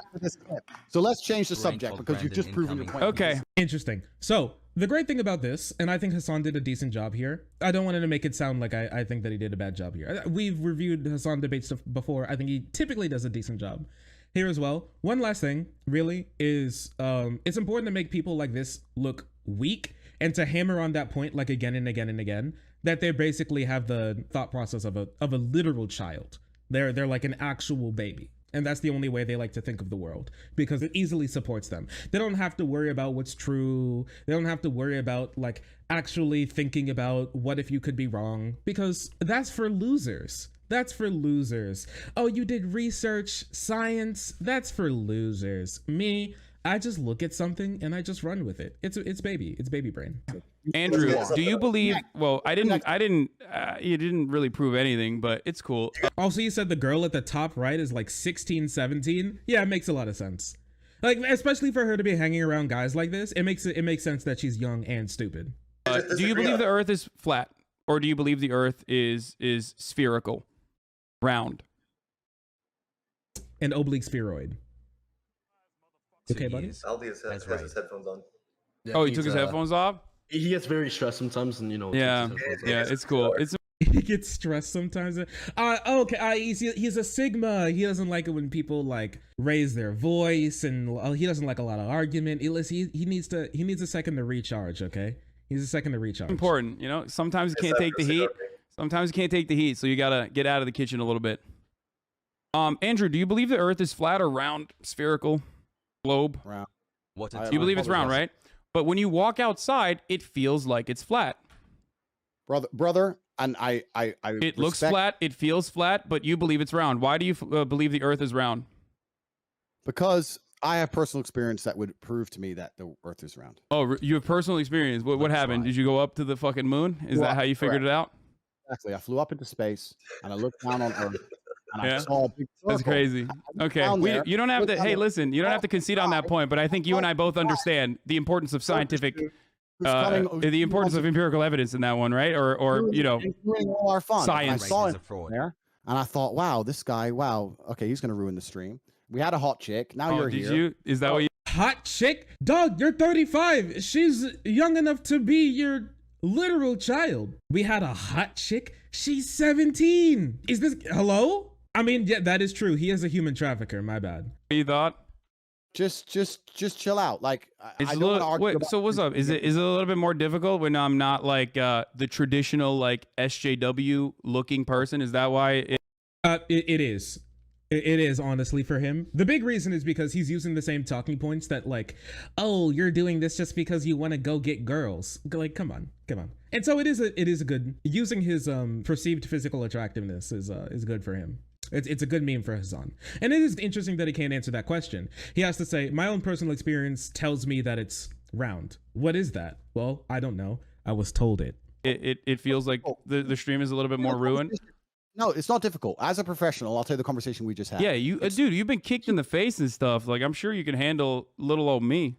So let's change the subject because you've just proven your point. Okay. Interesting. So the great thing about this, and I think Hasan did a decent job here. I don't want to make it sound like I think that he did a bad job here. We've reviewed Hasan debate stuff before. I think he typically does a decent job here as well. One last thing really is it's important to make people like this look weak and to hammer on that point like again and again and again, that they basically have the thought process of a literal child. They're like an actual baby. And that's the only way they like to think of the world because it easily supports them. They don't have to worry about what's true. They don't have to worry about like actually thinking about what if you could be wrong, because that's for losers. That's for losers. Oh, you did research, science. That's for losers. Me, I just look at something and I just run with it. It's baby brain. Andrew, do you believe, well, you didn't really prove anything, but it's cool. Also, you said the girl at the top right is like 16, 17. Yeah, it makes a lot of sense. Like, especially for her to be hanging around guys like this, it makes sense that she's young and stupid. Do you believe the earth is flat, or do you believe the earth is spherical, round? An oblique spheroid. Okay, buddy. Aldi has his headphones on. Yeah, Oh, he took his headphones off? He gets very stressed sometimes, and Yeah, it's cool. It's He gets stressed sometimes. Okay, he's a Sigma. He doesn't like it when people like raise their voice, and he doesn't like a lot of argument. He needs a second to recharge. Okay, he's a second to recharge. important, sometimes you can't take the heat. Sometimes you can't take the heat, so you gotta get out of the kitchen a little bit. Andrew, do you believe the Earth is flat or round, spherical, globe? Round. You believe it's round, right? But when you walk outside, it feels like it's flat. Brother, and I it looks flat, it feels flat, but you believe it's round. Why do you believe the Earth is round? Because I have personal experience that would prove to me that the Earth is round. Oh, you have personal experience. What happened? Did you go up to the fucking moon? Is that how you figured it out? Exactly. I flew up into space and I looked down on Earth and I saw a big circle. That's crazy. Okay, you don't have to. Hey, listen, you don't have to concede on that point, but I think you and I both understand the importance of scientific. The importance of empirical evidence in that one, right? Or all our fun. Science. I saw it there, and I thought, wow, this guy, okay, he's gonna ruin the stream. We had a hot chick. Now you're here. Is that what you? Hot chick, dog? You're 35. She's young enough to be your literal child. We had a hot chick. She's 17. Is this hello? I mean, yeah, that is true. He is a human trafficker. My bad. You thought? Just chill out. Like, it's so what's up? Is it a little bit more difficult when I'm not like the traditional like SJW looking person? Is that why? It is. It is, honestly, for him. The big reason is because he's using the same talking points that like, oh, you're doing this just because you want to go get girls. Like, come on. And so it is a good, using his perceived physical attractiveness is good for him. It's a good meme for Hasan. And it is interesting that he can't answer that question. He has to say, my own personal experience tells me that it's round. What is that? Well, I don't know. I was told it. It feels like the stream is a little bit more ruined. No, it's not difficult. As a professional, I'll tell you the conversation we just had. Yeah, dude, you've been kicked in the face and stuff. Like, I'm sure you can handle little old me.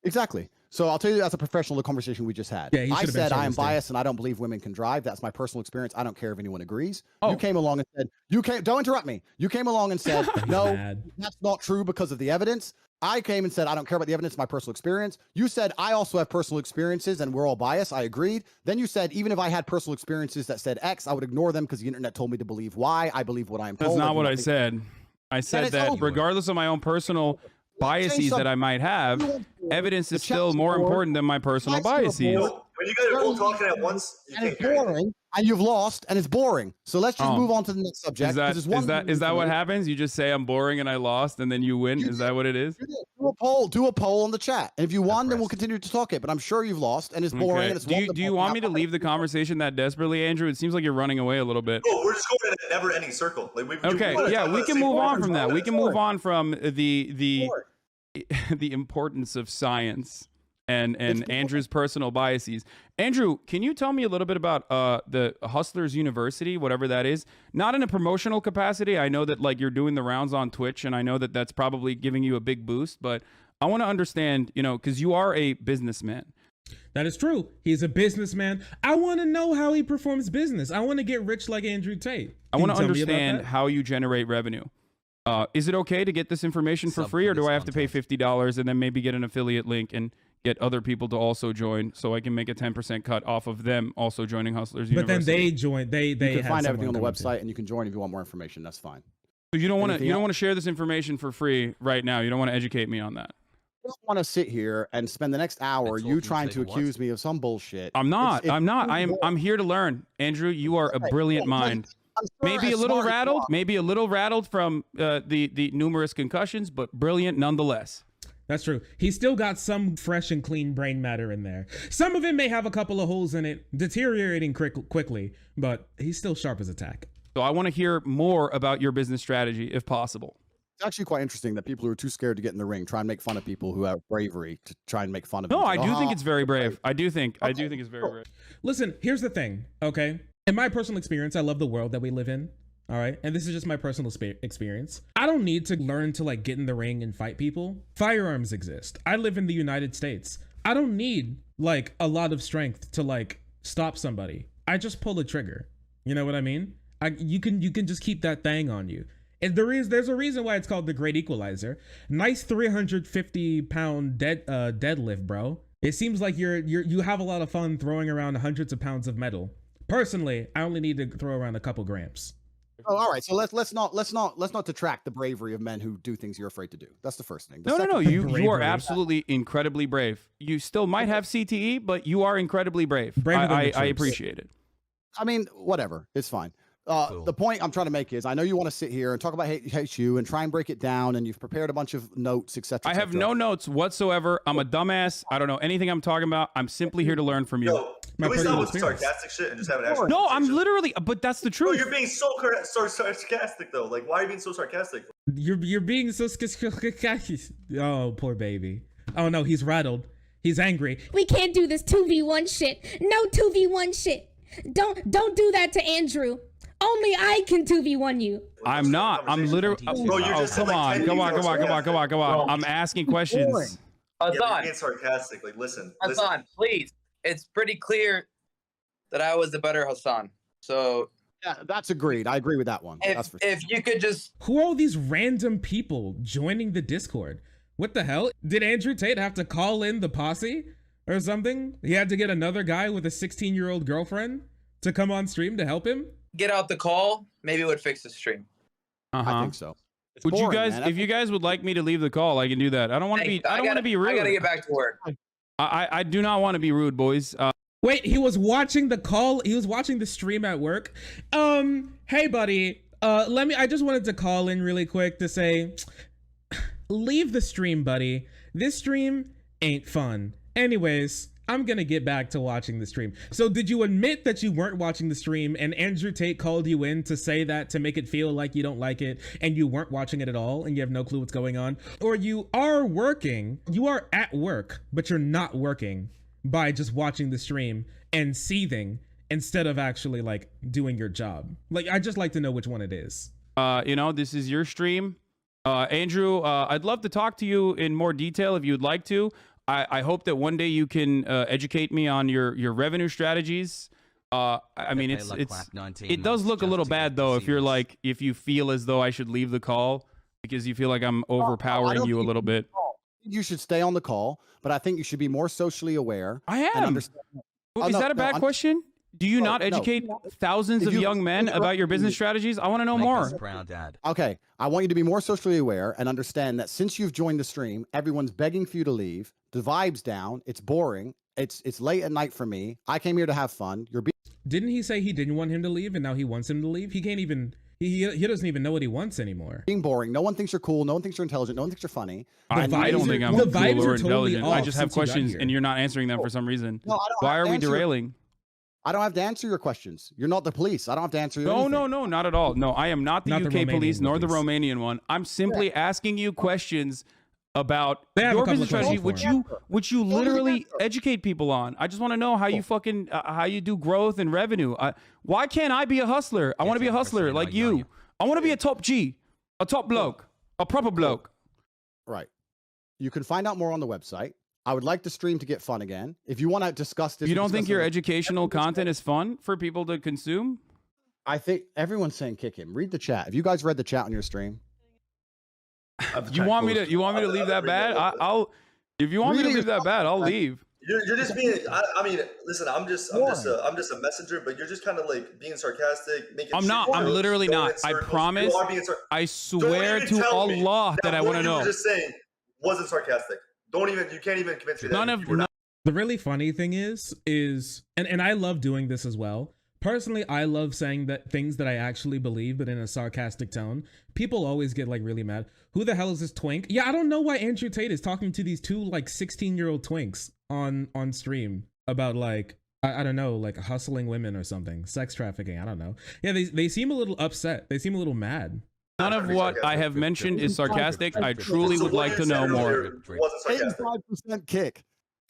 Exactly. So I'll tell you as a professional the conversation we just had. Yeah, I said I am biased and I don't believe women can drive. That's my personal experience. I don't care if anyone agrees. You came along and said, don't interrupt me. You came along and said, no, that's not true because of the evidence. I came and said, I don't care about the evidence, my personal experience. You said, I also have personal experiences and we're all biased. I agreed. Then you said, even if I had personal experiences that said X, I would ignore them because the internet told me to believe Y. I believe what I'm told. That's not what I said. I said that regardless of my own personal biases that I might have, evidence is still more important than my personal biases. When you guys are all talking at once, and it's boring, and you've lost, and it's boring. So let's just move on to the next subject. Is that what happens? You just say I'm boring and I lost, and then you win? Is that what it is? Do a poll on the chat, and if you won, then we'll continue to talk it. But I'm sure you've lost, and it's boring. Okay. And it's do you want me to leave the conversation that desperately, Andrew? It seems like you're running away a little bit. Oh, we're just going in a never-ending circle. Like we can move on from that. We can move on from the importance of science and Andrew's personal biases. Andrew, can you tell me a little bit about the Hustlers University, whatever that is? Not in a promotional capacity. I know that like you're doing the rounds on Twitch, and I know that that's probably giving you a big boost, but I want to understand, because you are a businessman. That is true. He's a businessman. I want to know how he performs business. I want to get rich like Andrew Tate. I want to understand how you generate revenue. Is it okay to get this information for free, or do I have to pay $50 and then maybe get an affiliate link and get other people to also join so I can make a 10% cut off of them also joining Hustlers University? But then they join. They can find everything on the website, and you can join if you want more information. That's fine. So you don't want to share this information for free right now. You don't want to educate me on that. I don't want to sit here and spend the next hour trying to accuse me of some bullshit. I'm not. I'm here to learn. Andrew, you are a brilliant mind. Maybe a little rattled from the numerous concussions, but brilliant nonetheless. That's true. He's still got some fresh and clean brain matter in there. Some of it may have a couple of holes in it, deteriorating quickly, but he's still sharp as a tack. So I want to hear more about your business strategy, if possible. It's actually quite interesting that people who are too scared to get in the ring try and make fun of people who have bravery to try and make fun of them. No, I do think it's very brave. I do think it's very brave. Listen, here's the thing, okay? In my personal experience, I love the world that we live in. All right. And this is just my personal experience. I don't need to learn to like get in the ring and fight people. Firearms exist. I live in the United States. I don't need like a lot of strength to like stop somebody. I just pull a trigger. You know what I mean? You can just keep that thing on you. And there's a reason why it's called the Great Equalizer. Nice 350-pound deadlift, bro. It seems like you have a lot of fun throwing around hundreds of pounds of metal. Personally, I only need to throw around a couple grams. Oh, all right. So let's not detract the bravery of men who do things you're afraid to do. That's the first thing. No. You are absolutely incredibly brave. You still might have CTE, but you are incredibly brave. I appreciate it. I mean, whatever. It's fine. The point I'm trying to make is, I know you want to sit here and talk about hate you and try and break it down, and you've prepared a bunch of notes, etc. I have no notes whatsoever. I'm a dumbass. I don't know anything I'm talking about. I'm simply here to learn from you. Yo, can we stop with the sarcastic shit and just have an actual No, I'm literally, but that's the truth. Bro, you're being so sarcastic though. Like, why are you being so sarcastic? You're being so oh, poor baby. Oh no, he's rattled. He's angry. We can't do this 2v1 shit. No 2v1 shit. Don't do that to Andrew. Only I can 2v1 you. I'm not. I'm literally. Bro, you're just come on. I'm asking questions. Hasan, you're being sarcastic. Like, listen. Hasan, please. It's pretty clear that I was the better Hasan. So yeah, that's agreed. I agree with that one. If you could just. Who are all these random people joining the Discord? What the hell? Did Andrew Tate have to call in the posse or something? He had to get another guy with a 16-year-old girlfriend to come on stream to help him? Get out the call, maybe it would fix the stream. I think so. Would boring, you guys, man. If you guys would like me to leave the call, I can do that. I don't want to be. I don't want to be rude. I gotta get back to work. I do not want to be rude, boys. Wait, he was watching the call. He was watching the stream at work. Hey, buddy. I just wanted to call in really quick to say, leave the stream, buddy. This stream ain't fun. Anyways, I'm gonna get back to watching the stream. So did you admit that you weren't watching the stream and Andrew Tate called you in to say that to make it feel like you don't like it and you weren't watching it at all and you have no clue what's going on? Or you are at work, but you're not working by just watching the stream and seething instead of actually like doing your job? Like, I'd just like to know which one it is. This is your stream. Andrew, I'd love to talk to you in more detail if you'd like to. I hope that one day you can educate me on your revenue strategies. I mean, it does look a little bad though if you feel as though I should leave the call because you feel like I'm overpowering you a little bit. You should stay on the call, but I think you should be more socially aware. I am. Is that a bad question? Do you not educate thousands of young men about your business strategies? I want to know more. Okay, I want you to be more socially aware and understand that since you've joined the stream, everyone's begging for you to leave. The vibe's down. It's boring. It's late at night for me. I came here to have fun. Didn't he say he didn't want him to leave and now he wants him to leave? He can't even. He doesn't even know what he wants anymore. Being boring. No one thinks you're cool. No one thinks you're intelligent. No one thinks you're funny. I don't think I'm cool or intelligent. I just have questions and you're not answering them for some reason. No, why are we derailing? I don't have to answer your questions. You're not the police. I don't have to answer your No, not at all. No, I am not the UK police nor the Romanian one. I'm simply asking you questions about your business strategy, which you literally educate people on. I just want to know how you fucking how you do growth and revenue. Why can't I be a hustler? I want to be a hustler like you. I want to be a top G, a top bloke, a proper bloke. Right. You can find out more on the website. I would like the stream to get fun again. If you want to discuss this, you don't think your educational content is fun for people to consume? I think everyone's saying kick him. Read the chat. Have you guys read the chat on your stream? You want me to leave that bad? I'll if you want me to leave that bad, I'll leave. You're just being. I mean, listen. I'm just a messenger, but you're just kind of like being sarcastic, making. I'm not. I'm literally not. I promise. I swear to Allah that I want to know. You were just saying wasn't sarcastic. You can't even convince me that. The really funny thing is, and I love doing this as well. Personally, I love saying that things that I actually believe, but in a sarcastic tone. People always get like really mad. Who the hell is this twink? Yeah, I don't know why Andrew Tate is talking to these two like 16-year-old twinks on stream about like, I don't know, like hustling women or something, sex trafficking. I don't know. Yeah, they seem a little upset. They seem a little mad. None of what I have mentioned is sarcastic. I truly would like to know more. 85% kick.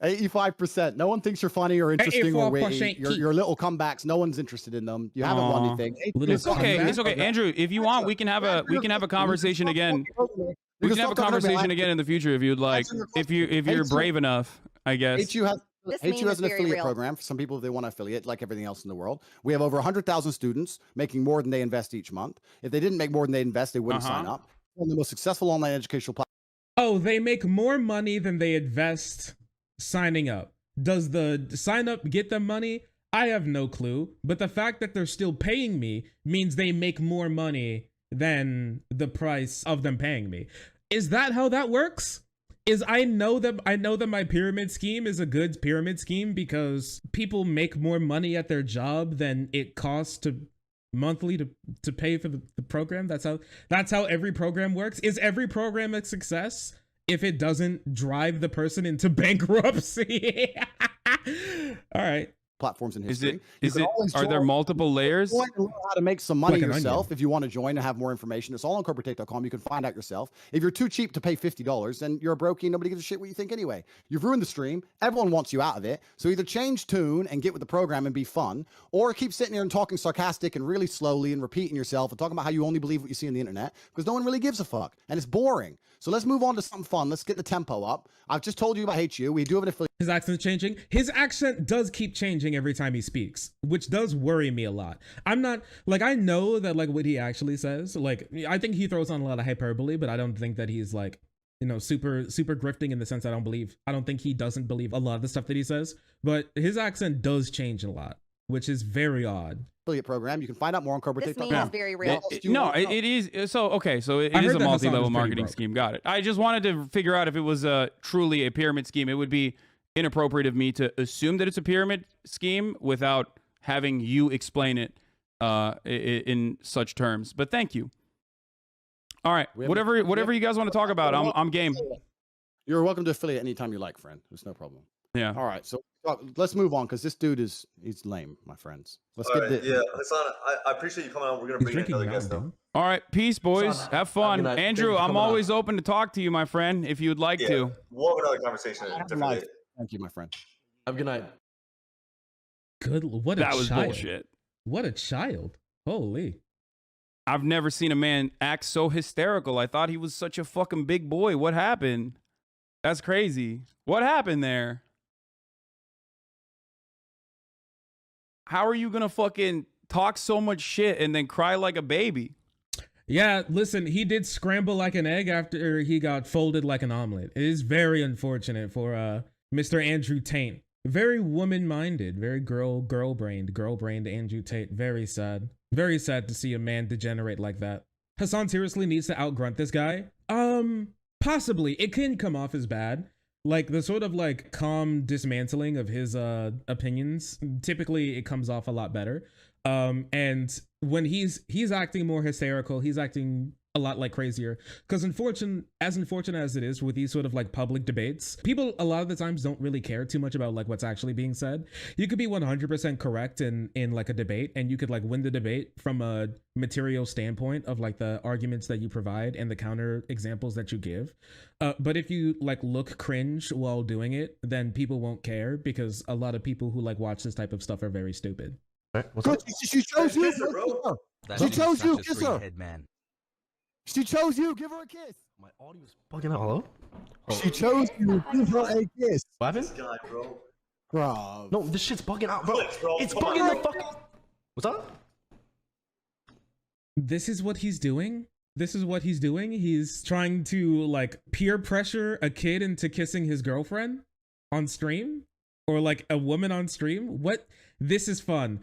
85%. No one thinks you're funny or interesting or witty. Your little comebacks, no one's interested in them. You haven't won anything. It's okay. It's okay. Andrew, if you want, we can have a conversation again. We can have a conversation again in the future if you'd like. If you're brave enough, I guess. You have This Hate meme You is as an very affiliate real. program for some people if they want to affiliate, like everything else in the world. We have over 100,000 students making more than they invest each month. If they didn't make more than they invest, they wouldn't sign up. One of the most successful online educational platforms. Oh, they make more money than they invest signing up. Does the sign up get them money? I have no clue. But the fact that they're still paying me means they make more money than the price of them paying me. Is that how that works? I know that my pyramid scheme is a good pyramid scheme because people make more money at their job than it costs to monthly to pay for the program. That's how every program works. Is every program a success if it doesn't drive the person into bankruptcy? All right. Platforms in history. Are there multiple layers? Learn how to make some money Like an yourself. onion. If you want to join and have more information, it's all on corporatate.com. You can find out yourself. If you're too cheap to pay $50, then you're a brokey. Nobody gives a shit what you think anyway. You've ruined the stream. Everyone wants you out of it. So either change tune and get with the program and be fun, or keep sitting here and talking sarcastic and really slowly and repeating yourself and talking about how you only believe what you see on the internet because no one really gives a fuck and it's boring. So let's move on to something fun. Let's get the tempo up. I've just told you about Hate You. We do have an affiliate. His accent's changing. His accent does keep changing every time he speaks, which does worry me a lot. I'm not like, I know that like what he actually says, like I think he throws on a lot of hyperbole, but I don't think that he's like, you know, super grifting in the sense I don't think he doesn't believe a lot of the stuff that he says, but his accent does change a lot, which is very odd. Affiliate program. You can find out more on This corporatate.com. meme is very real. It is. So, okay. So it I is heard a that Hasan multi-level was pretty marketing broke. scheme. Got it. I just wanted to figure out if it was truly a pyramid scheme. It would be inappropriate of me to assume that it's a pyramid scheme without having you explain it in such terms. But thank you. All right. Whatever you guys want to talk about, I'm game. You're welcome to affiliate anytime you like, friend. There's no problem. Yeah. All right. So let's move on because this dude he's lame, my friends. Let's All get right, the. yeah, Hassan, I appreciate you coming on. We're gonna bring in another guest though. All right. Peace, boys. Hasan, Have fun. good night. Thank Andrew, you for I'm coming on. always open to talk to you, my friend, if you'd like Yeah, to. we'll have another conversation at a different Life. day. Thank you, my friend. Have a good night. Good. What a That was child. bullshit. What a child. Holy. I've never seen a man act so hysterical. I thought he was such a fucking big boy. What happened? That's crazy. What happened there? How are you gonna fucking talk so much shit and then cry like a baby? Yeah, listen, he did scramble like an egg after he got folded like an omelet. It is very unfortunate for Mr. Andrew Tate. Very woman-minded, very girl-brained Andrew Tate. Very sad. Very sad to see a man degenerate like that. Hasan seriously needs to outgrunt this guy. Possibly. It can come off as bad. Like the sort of like calm dismantling of his opinions, typically it comes off a lot better. And when he's acting more hysterical, he's acting a lot like crazier. Because unfortunate as it is with these sort of like public debates, people a lot of the times don't really care too much about like what's actually being said. You could be 100% correct in like a debate, and you could like win the debate from a material standpoint of like the arguments that you provide and the counter examples that you give. But if you like look cringe while doing it, then people won't care because a lot of people who like watch this type of stuff are very stupid. Good. She chose you. She chose you. Kiss her. Man. She chose you. Give her a kiss. My audio's bugging out. Hello? She chose you. Give her a kiss. What happened? This guy, bro. Bro. No, this shit's bugging out, bro. Clicks, bro. It's Come bugging on. the fuck. What's up? This is what he's doing. This is what he's doing. He's trying to like peer pressure a kid into kissing his girlfriend on stream, or like a woman on stream. What? This is fun.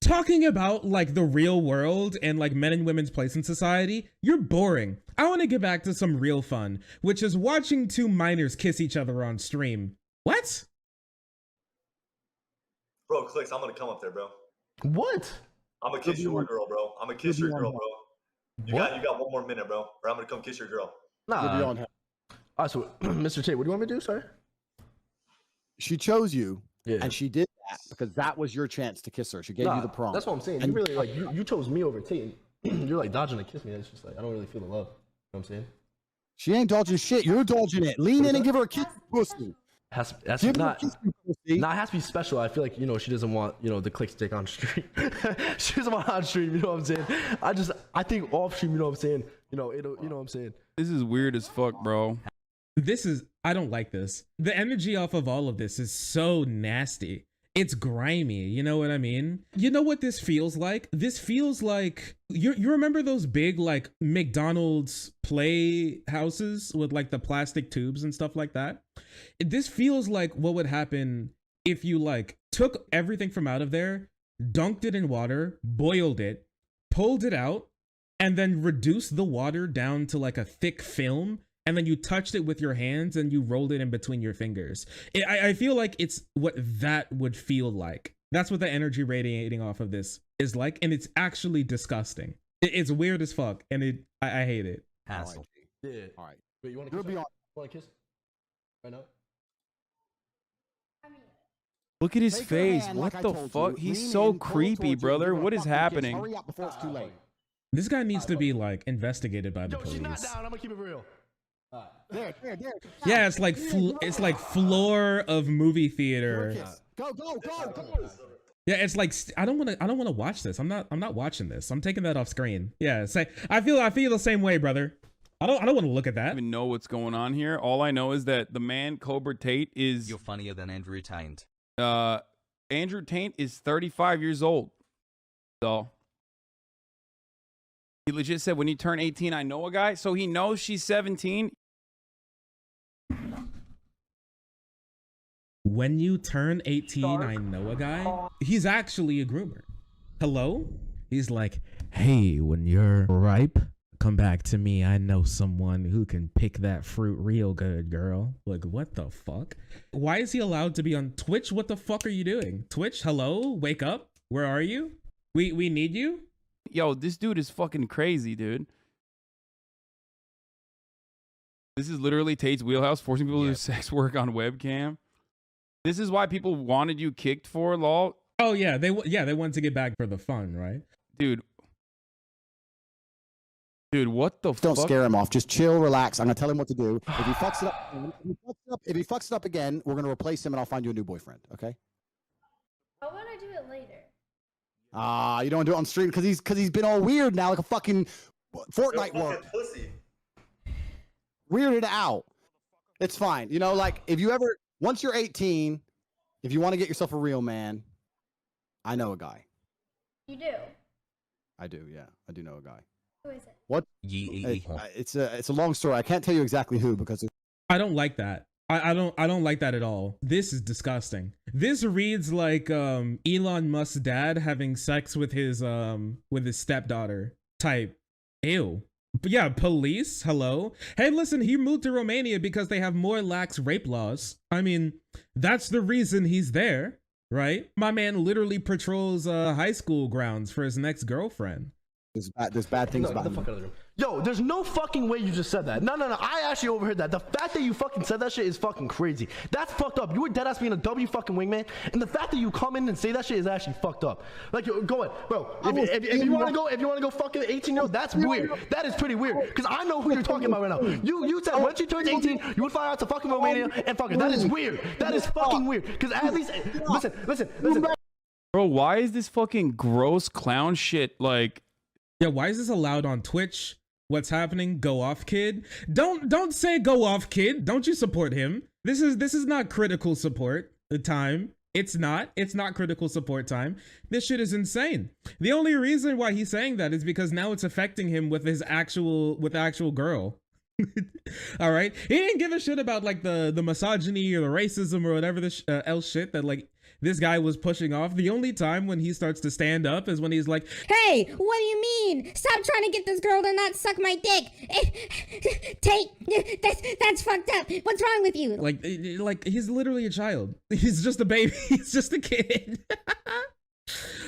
Talking about like the real world and like men and women's place in society, you're boring. I want to get back to some real fun, which is watching two minors kiss each other on stream. What? Bro, Clicks, I'm gonna come up there, bro. What? I'm gonna kiss your girl, bro. I'm gonna kiss your girl, bro. You got 1 more minute, bro. Or I'm gonna come kiss your girl. Nah. All right, so Mr. Tate, what do you want me to do, sir? She chose you, Yeah. and she did that because that was your chance to kiss her. She gave you the prompt. That's what I'm saying. You really like you chose me over Tate. You're like dodging to kiss me. It's just like I don't really feel the love. You know what I'm saying? She ain't dodging shit. You're dodging it. Lean in and give her a kiss, pussy. Has Give her a not, kiss, you pussy. not has to be special. I feel like she doesn't want the click stick on stream. She doesn't want on stream. You know what I'm saying? I think off stream. You know what I'm saying? It'll. You know what I'm saying? This is weird as fuck, bro. This is I don't like this. The energy off of all of this is so nasty. It's grimy, you know what I mean? You know what this feels like? This feels like, you remember those big like McDonald's play houses with like the plastic tubes and stuff like that? This feels like what would happen if you like took everything from out of there, dunked it in water, boiled it, pulled it out, and then reduced the water down to like a thick film, and then you touched it with your hands and you rolled it in between your fingers. I feel like it's what that would feel like. That's what the energy radiating off of this is like, and it's actually disgusting. It's weird as fuck, and I hate it. Hassle. Yeah. All right. Wait, you want to kiss? You want to kiss? Right now? Look at his Take her face. hand, What like I the told fuck? you. He's Lean so in, pull creepy, towards you, brother. give her a What is fucking kiss. happening? Hurry up before it's too late. This guy needs to be like investigated by the Yo, she's not police. down. I'm gonna keep it real. There. Yeah, it's like floor of movie theater. Go. Yeah, it's like I don't want to watch this. I'm not watching this. I'm taking that off screen. Yeah, I feel the same way, brother. I don't want to look at I that. don't even know what's going on here. All I know is that the man Cobra Tate is You're funnier than Andrew Tate. Andrew Tate is 35 years old. So he legit said when you turn 18, I know a guy. So he knows she's 17. When you turn 18, I know a guy. He's actually a groomer. Hello? He's like, hey, when you're ripe, come back to me. I know someone who can pick that fruit real good, girl. Like, what the fuck? Why is he allowed to be on Twitch? What the fuck are you doing? Twitch, hello? Wake up. Where are you? We need you? Yo, this dude is fucking crazy, dude. This is literally Tate's wheelhouse, forcing people to do sex work on webcam. This is why people wanted you kicked for, lol. Oh yeah, they wanted to get back for the fun, right? Dude, what the fuck? Don't scare him off. Just chill, relax. I'm gonna tell him what to do. If he fucks it up again, we're gonna replace him, and I'll find you a new boyfriend. Okay? I want to do it later. You don't want to do it on stream because he's been all weird now, like a fucking Fortnite work. Weirded out. It's fine. You know, like if you ever, once you're 18, if you want to get yourself a real man, I know a guy. You do? I do. Yeah, I do know a guy. Who is it? What? It's a long story. I can't tell you exactly who because I don't like that. I don't like that at all. This is disgusting. This reads like Elon Musk's dad having sex with his stepdaughter type. Ew. But yeah, police, hello. Hey, listen, he moved to Romania because they have more lax rape laws. I mean, that's the reason he's there, right? My man literally patrols high school grounds for his next girlfriend. There's bad things about him. Yo, there's no fucking way you just said that. No. I actually overheard that. The fact that you fucking said that shit is fucking crazy. That's fucked up. You were dead ass being a W fucking wingman, and the fact that you come in and say that shit is actually fucked up. Like, go ahead, bro. If you want to go fucking 18-year-old, that's weird. That is pretty weird. Because I know who you're talking about right now. You said once you turn 18, you would fly out to fucking Romania and fuck it. That is weird. That is fucking weird. Because at least, listen. Bro, why is this fucking gross clown shit like? Yeah, why is this allowed on Twitch? What's happening? Go off, kid. Don't say go off, kid. Don't you support him? This is not critical support time. It's not critical support time. This shit is insane. The only reason why he's saying that is because now it's affecting him with his actual girl. All right, he didn't give a shit about like the misogyny or the racism or whatever this else shit that like this guy was pushing off. The only time when he starts to stand up is when he's like, hey, what do you mean? Stop trying to get this girl to not suck my dick. Tate, that's fucked up. What's wrong with you? Like he's literally a child. He's just a baby. He's just a kid.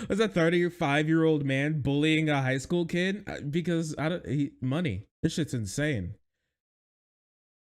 Was a 35-year-old man bullying a high school kid because money. This shit's insane.